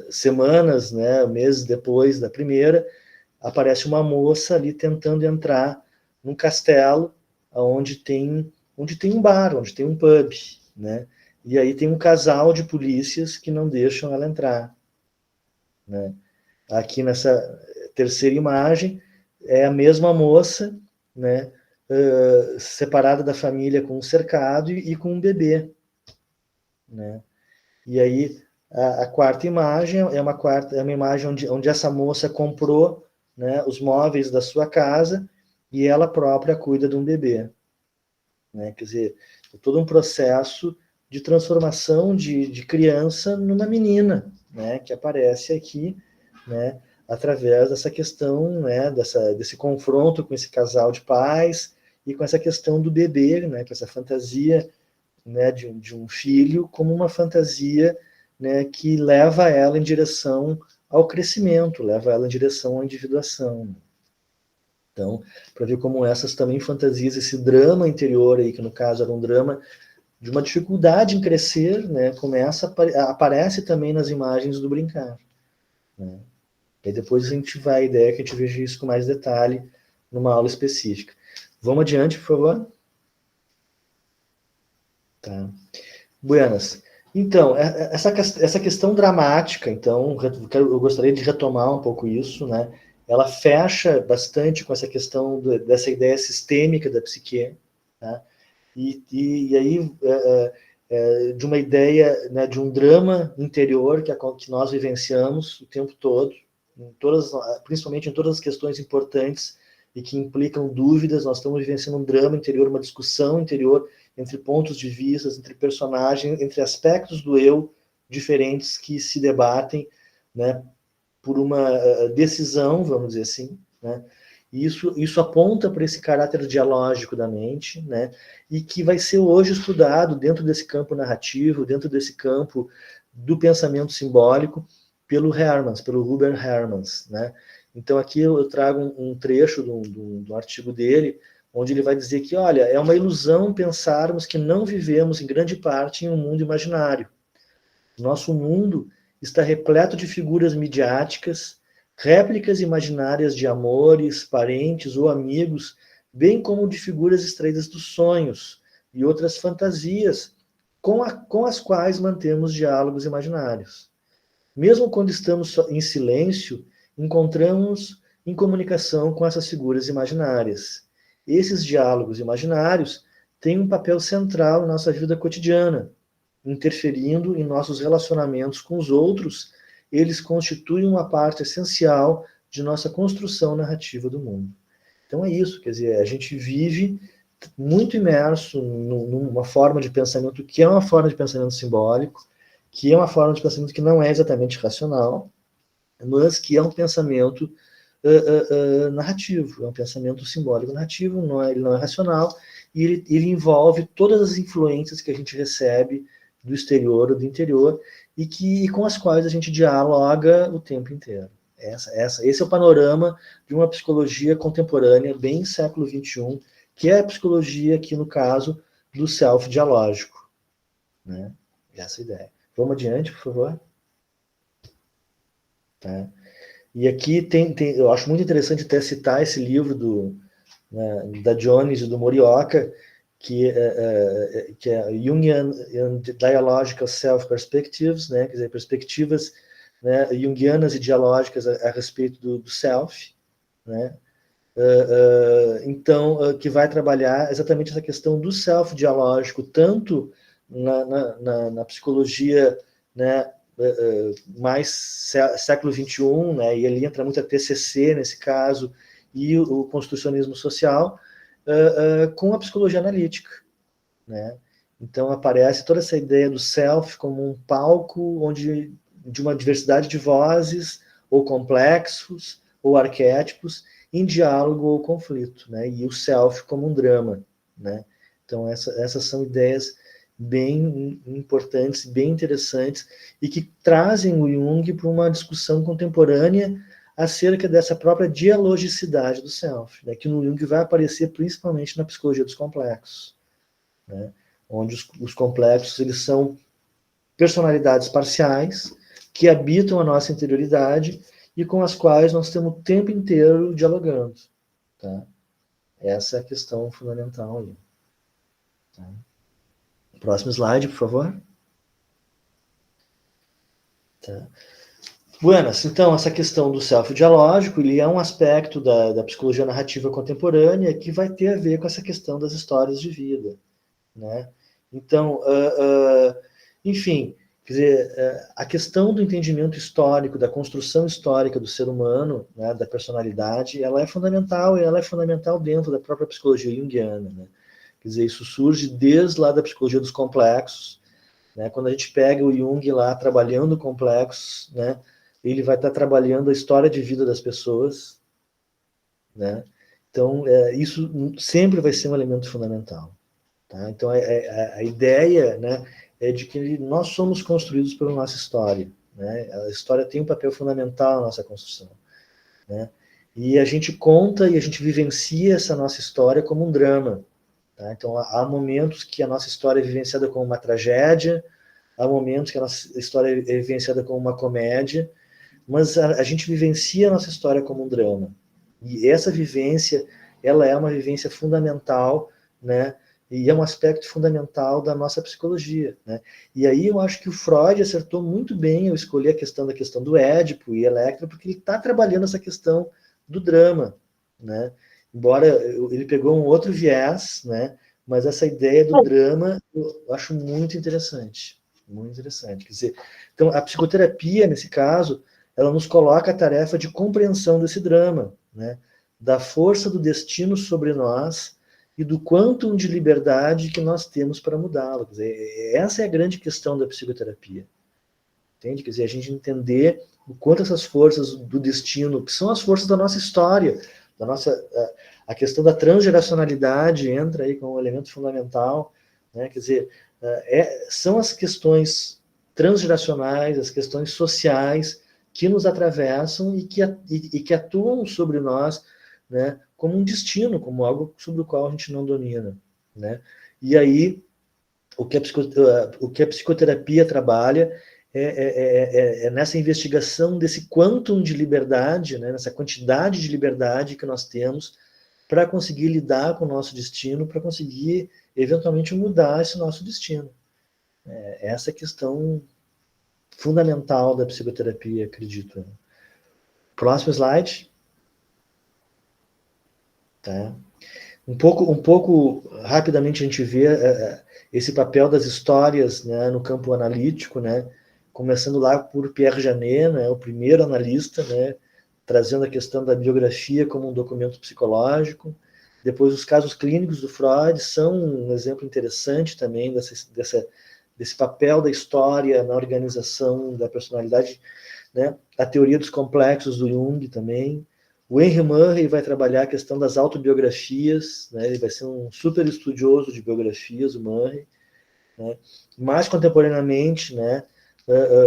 semanas, né, meses depois da primeira, aparece uma moça ali tentando entrar num castelo onde tem um bar, onde tem um pub, né? E aí tem um casal de polícias que não deixam ela entrar, né? Aqui nessa terceira imagem é a mesma moça, né? Separada da família com um cercado e com um bebê, né? E aí a quarta imagem é uma imagem onde essa moça comprou, né, os móveis da sua casa e ela própria cuida de um bebê, né? Quer dizer, é todo um processo de transformação de criança numa menina, né, que aparece aqui, né, através dessa questão, né, desse confronto com esse casal de pais e com essa questão do bebê, né, com essa fantasia, né, de um filho como uma fantasia, né, que leva ela em direção ao crescimento, leva ela em direção à individuação. Então, para ver como essas também fantasias, esse drama interior aí, que no caso era um drama de uma dificuldade em crescer, né, aparece também nas imagens do brincar, né. E depois a gente vai, a ideia é que a gente veja isso com mais detalhe numa aula específica. Vamos adiante, por favor? Tá. Buenas. Então, essa questão dramática, então, eu gostaria de retomar um pouco isso, né? Ela fecha bastante com essa questão dessa ideia sistêmica da psique, tá? E aí, de uma ideia, né, de um drama interior que nós vivenciamos o tempo todo, principalmente em todas as questões importantes e que implicam dúvidas, nós estamos vivenciando um drama interior, uma discussão interior entre pontos de vista, entre personagens, entre aspectos do eu diferentes que se debatem, né, por uma decisão, vamos dizer assim, né? E isso aponta para esse caráter dialógico da mente, né? E que vai ser hoje estudado dentro desse campo narrativo, dentro desse campo do pensamento simbólico, pelo Hermans, pelo Hubert Hermans, né? Então aqui eu trago um trecho do artigo dele, onde ele vai dizer que, olha, é uma ilusão pensarmos que não vivemos em grande parte em um mundo imaginário. Nosso mundo está repleto de figuras midiáticas, réplicas imaginárias de amores, parentes ou amigos, bem como de figuras extraídas dos sonhos e outras fantasias com as quais mantemos diálogos imaginários. Mesmo quando estamos em silêncio, encontramos em comunicação com essas figuras imaginárias. Esses diálogos imaginários têm um papel central em nossa vida cotidiana, interferindo em nossos relacionamentos com os outros. Eles constituem uma parte essencial de nossa construção narrativa do mundo. Então é isso, quer dizer, a gente vive muito imerso numa forma de pensamento que é uma forma de pensamento simbólico, que é uma forma de pensamento que não é exatamente racional, mas que é um pensamento narrativo, é um pensamento simbólico narrativo, ele não é racional, e ele envolve todas as influências que a gente recebe do exterior ou do interior, e com as quais a gente dialoga o tempo inteiro. Esse é o panorama de uma psicologia contemporânea, bem século XXI, que é a psicologia, aqui no caso, do self dialógico, né? Essa ideia. Vamos adiante, por favor. Tá? E aqui eu acho muito interessante até citar esse livro da Jones e do Morioka, que é Jungian and Dialogical Self-Perspectives, né? Quer dizer, perspectivas, né, junguianas e dialógicas a respeito do self, né? Então, que vai trabalhar exatamente essa questão do self dialógico, tanto na psicologia, né, mais século XXI, né, e ele entra muito a TCC nesse caso, e o construcionismo social, com a psicologia analítica, né? Então aparece toda essa ideia do self como um palco onde de uma diversidade de vozes, ou complexos, ou arquétipos, em diálogo ou conflito, né? E o self como um drama, né? Então essas são ideias bem importantes, bem interessantes, e que trazem o Jung para uma discussão contemporânea acerca dessa própria dialogicidade do self, né? Que no Jung vai aparecer principalmente na psicologia dos complexos, né? Onde os complexos eles são personalidades parciais que habitam a nossa interioridade e com as quais nós temos o tempo inteiro dialogando. Tá? Essa é a questão fundamental aí. Tá? Próximo slide, por favor. Tá. Buenas, então, essa questão do self-dialógico, ele é um aspecto da psicologia narrativa contemporânea que vai ter a ver com essa questão das histórias de vida, né? Então, enfim, quer dizer, a questão do entendimento histórico, da construção histórica do ser humano, né, da personalidade, ela é fundamental, e ela é fundamental dentro da própria psicologia junguiana, né? Quer dizer, isso surge desde lá da psicologia dos complexos, né? Quando a gente pega o Jung lá trabalhando complexos, né, ele vai estar trabalhando a história de vida das pessoas, né? Então, isso sempre vai ser um elemento fundamental. Tá? Então, a ideia, né, é de que nós somos construídos pela nossa história. Né? A história tem um papel fundamental na nossa construção. Né? E a gente conta e a gente vivencia essa nossa história como um drama. Tá? Então, há momentos que a nossa história é vivenciada como uma tragédia, há momentos que a nossa história é vivenciada como uma comédia, mas a gente vivencia a nossa história como um drama. E essa vivência, ela é uma vivência fundamental, né? E é um aspecto fundamental da nossa psicologia, né? E aí eu acho que o Freud acertou muito bem ao escolher a questão do Édipo e Electra, porque ele está trabalhando essa questão do drama, né? Embora ele pegou um outro viés, né? Mas essa ideia do drama eu acho muito interessante, muito interessante. Quer dizer, então a psicoterapia nesse caso ela nos coloca a tarefa de compreensão desse drama, né? Da força do destino sobre nós e do quantum de liberdade que nós temos para mudá-lo. Essa é a grande questão da psicoterapia. Entende? Quer dizer, a gente entender o quanto essas forças do destino, que são as forças da nossa história, da nossa, a questão da transgeracionalidade entra aí como um elemento fundamental, né? Quer dizer, são as questões transgeracionais, as questões sociais que nos atravessam e que atuam sobre nós, né, como um destino, como algo sobre o qual a gente não domina, né? E aí o que a psicoterapia trabalha é nessa investigação desse quantum de liberdade, né, nessa quantidade de liberdade que nós temos para conseguir lidar com o nosso destino, para conseguir eventualmente mudar esse nosso destino. Essa é a questão fundamental da psicoterapia, acredito. Próximo slide. Tá? Um pouco rapidamente a gente vê esse papel das histórias, né, no campo analítico, né, começando lá por Pierre Janet, né, o primeiro analista, né, trazendo a questão da biografia como um documento psicológico. Depois, os casos clínicos do Freud são um exemplo interessante também desse papel da história na organização da personalidade, né, a teoria dos complexos do Jung também. O Henry Murray vai trabalhar a questão das autobiografias, né? Ele vai ser um super estudioso de biografias, o Murray. Né? Mais contemporaneamente, né,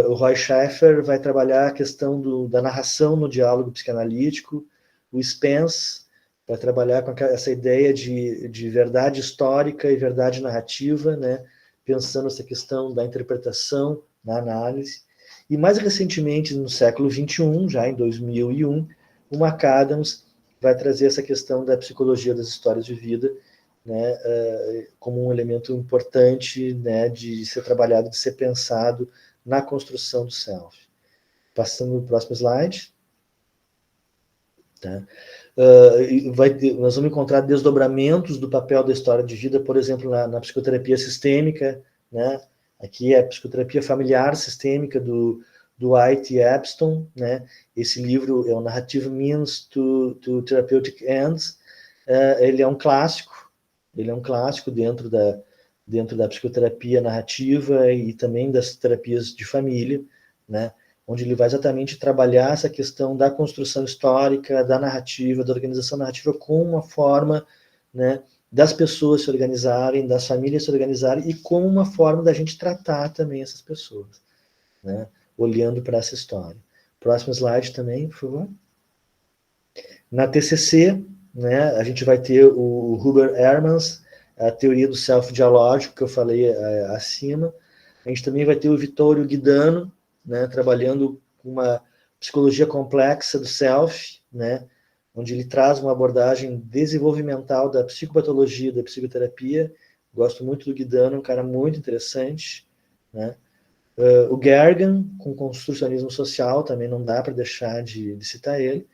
o Roy Schaeffer vai trabalhar a questão da narração no diálogo psicanalítico. O Spence vai trabalhar com essa ideia de verdade histórica e verdade narrativa, né? Pensando essa questão da interpretação na análise. E mais recentemente, no século XXI, já em 2001, o McAdams vai trazer essa questão da psicologia das histórias de vida, né, como um elemento importante, né, de ser trabalhado, de ser pensado na construção do self. Passando para o próximo slide. Tá? Nós vamos encontrar desdobramentos do papel da história de vida, por exemplo, na psicoterapia sistêmica, né? Aqui é a psicoterapia familiar sistêmica do White e Epstein, né? Esse livro é o Narrative Means to Therapeutic Ends. Ele é um clássico dentro dentro da psicoterapia narrativa e também das terapias de família, né, onde ele vai exatamente trabalhar essa questão da construção histórica, da narrativa, da organização narrativa como uma forma, né, das pessoas se organizarem, das famílias se organizarem e como uma forma da gente tratar também essas pessoas, né, olhando para essa história. Próximo slide também, por favor. Na TCC, né, a gente vai ter o Hubert Ehrmans, a teoria do self dialógico, que eu falei acima. A gente também vai ter o Vittorio Guidano, né, trabalhando com uma psicologia complexa do self, né, onde ele traz uma abordagem desenvolvimental da psicopatologia, da psicoterapia. Gosto muito do Guidano, um cara muito interessante, né. O Gergen, com construcionismo social, também não dá para deixar de citar ele,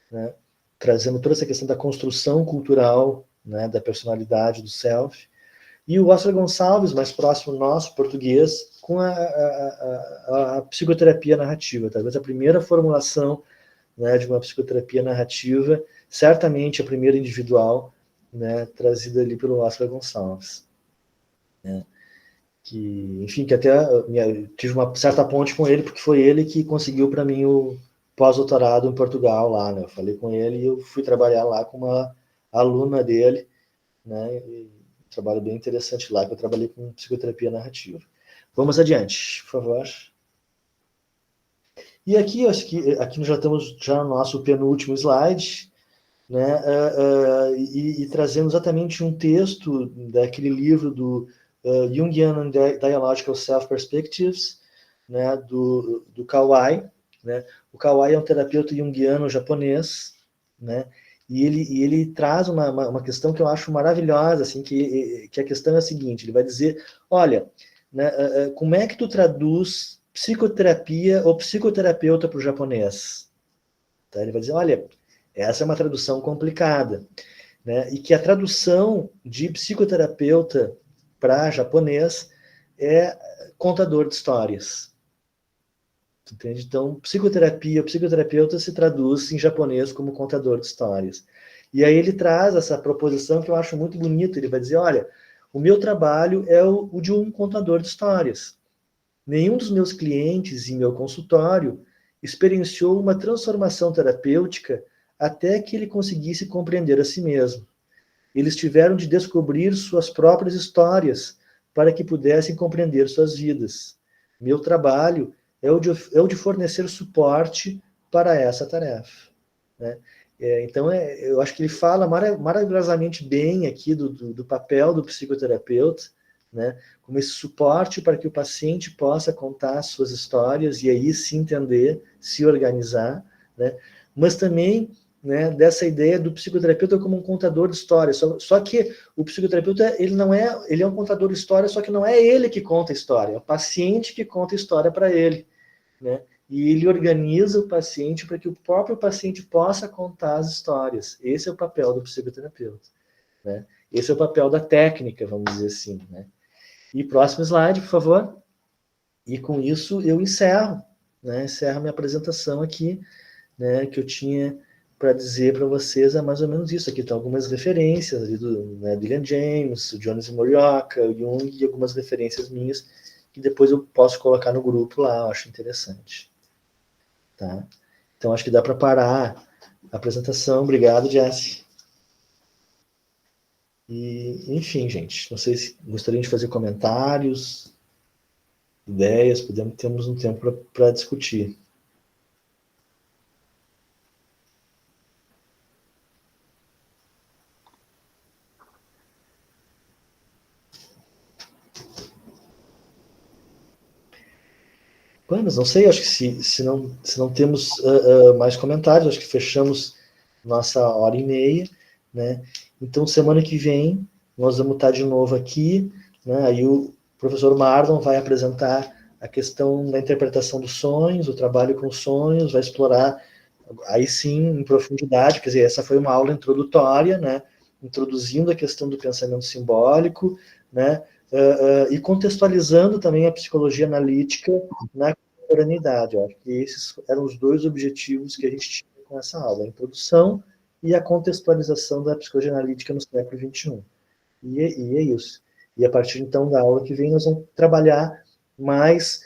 né, trazendo toda essa questão da construção cultural, né, da personalidade, do self. E o Oscar Gonçalves, mais próximo nosso, português, com a psicoterapia narrativa. Talvez a primeira formulação, né, de uma psicoterapia narrativa, certamente a primeira individual, né, trazida ali pelo Oscar Gonçalves. Né, que, enfim, que até tive uma certa ponte com ele, porque foi ele que conseguiu para mim o pós-doutorado em Portugal lá, né? Eu falei com ele e eu fui trabalhar lá com uma aluna dele, né? E um trabalho bem interessante lá, que eu trabalhei com psicoterapia narrativa. Vamos adiante, por favor. E aqui, acho que aqui nós já estamos no nosso penúltimo slide, né? E trazendo exatamente um texto daquele livro do Jungian and Dialogical Self-Perspectives, né? do Kawai, né? O Kawai é um terapeuta junguiano japonês, né? E ele traz uma questão que eu acho maravilhosa, assim, que a questão é a seguinte: ele vai dizer, olha, né, como é que tu traduz psicoterapia ou psicoterapeuta para o japonês? Tá? Ele vai dizer, olha, essa é uma tradução complicada, né? E que a tradução de psicoterapeuta para japonês é contador de histórias. Entende? Então, psicoterapia, psicoterapeuta se traduz em japonês como contador de histórias. E aí ele traz essa proposição que eu acho muito bonita. Ele vai dizer, olha, o meu trabalho é o de um contador de histórias. Nenhum dos meus clientes em meu consultório experienciou uma transformação terapêutica até que ele conseguisse compreender a si mesmo. Eles tiveram de descobrir suas próprias histórias para que pudessem compreender suas vidas. Meu trabalho é o de fornecer suporte para essa tarefa. Né? Então, eu acho que ele fala maravilhosamente bem aqui do papel do psicoterapeuta, né? Como esse suporte para que o paciente possa contar suas histórias e aí se entender, se organizar, né? Mas também, né, dessa ideia do psicoterapeuta como um contador de histórias. Só que o psicoterapeuta, ele é um contador de histórias, só que não é ele que conta a história, é o paciente que conta a história para ele, né? E ele organiza o paciente para que o próprio paciente possa contar as histórias. Esse é o papel do psicoterapeuta, né? Esse é o papel da técnica, vamos dizer assim, né? E próximo slide, por favor. E com isso eu encerro, né? Encerro minha apresentação aqui, né? Que eu tinha para dizer para vocês é mais ou menos isso. Aqui estão algumas referências ali do, né, William James, o Jones Morioka, o Jung e algumas referências minhas que depois eu posso colocar no grupo lá, eu acho interessante. Tá? Então, acho que dá para parar a apresentação. Obrigado, Jesse. E, enfim, gente, não sei se gostariam de fazer comentários, ideias, temos um tempo para discutir. Mas não sei, acho que se não temos mais comentários, acho que fechamos nossa hora e meia, né? Então, semana que vem, nós vamos estar de novo aqui, né? Aí o professor Marlon vai apresentar a questão da interpretação dos sonhos, o trabalho com sonhos, vai explorar, aí sim, em profundidade, quer dizer, essa foi uma aula introdutória, né? Introduzindo a questão do pensamento simbólico, né? E contextualizando também a psicologia analítica na contemporaneidade. Eu acho que esses eram os dois objetivos que a gente tinha com essa aula, a introdução e a contextualização da psicologia analítica no século XXI. E é isso. E a partir, então, da aula que vem, nós vamos trabalhar mais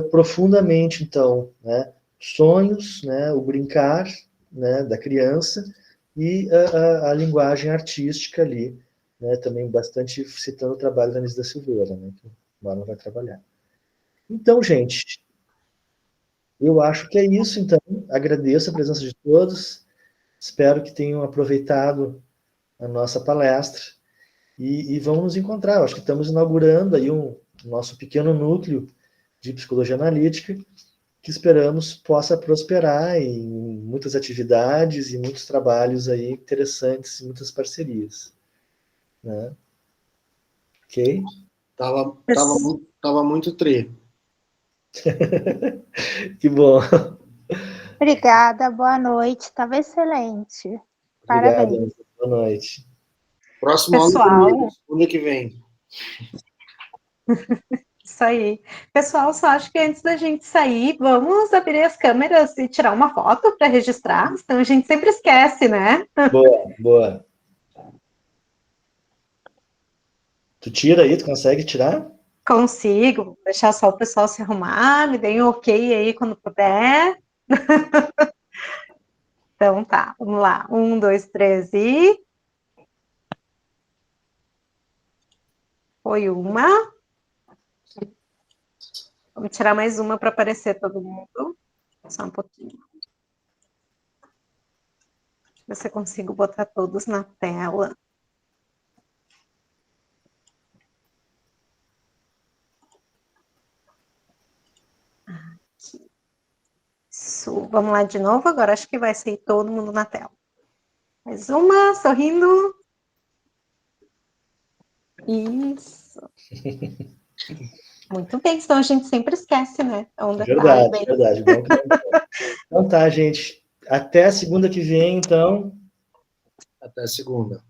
profundamente, então, né, sonhos, né, o brincar, né, da criança e a linguagem artística ali, né, também bastante citando o trabalho da Anísia da Silveira, né, que o Marlon vai trabalhar. Então, gente, eu acho que é isso, então. Agradeço a presença de todos, espero que tenham aproveitado a nossa palestra e vamos nos encontrar. Eu acho que estamos inaugurando aí um nosso pequeno núcleo de psicologia analítica, que esperamos possa prosperar em muitas atividades e muitos trabalhos aí interessantes e muitas parcerias, né? Ok? Tava muito tri. Que bom. Obrigada, boa noite, estava excelente. Obrigado, Parabéns. boa noite. Próximo aula comigo, segunda que vem. Isso aí. Pessoal, só acho que antes da gente sair, vamos abrir as câmeras e tirar uma foto para registrar, então a gente sempre esquece, né? Boa, boa. Tu tira aí, tu consegue tirar? Consigo, vou deixar só o pessoal se arrumar, me deem um ok aí quando puder. Então tá, vamos lá. 1, 2, 3 e... Foi uma. Vamos tirar mais uma para aparecer todo mundo. Só um pouquinho. Ver se eu consigo botar todos na tela. Aqui. Isso. Vamos lá de novo. Agora acho que vai sair todo mundo na tela. Mais uma, sorrindo. Isso. Muito bem, senão a gente sempre esquece, né? É um detalhe bem... Verdade. Bom que não... Então tá, gente. Até a segunda que vem, então. Até segunda.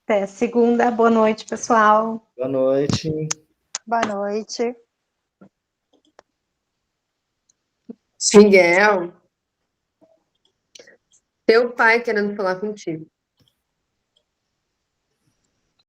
Até segunda. Boa noite, pessoal. Boa noite. Boa noite. Miguel, teu pai querendo falar contigo.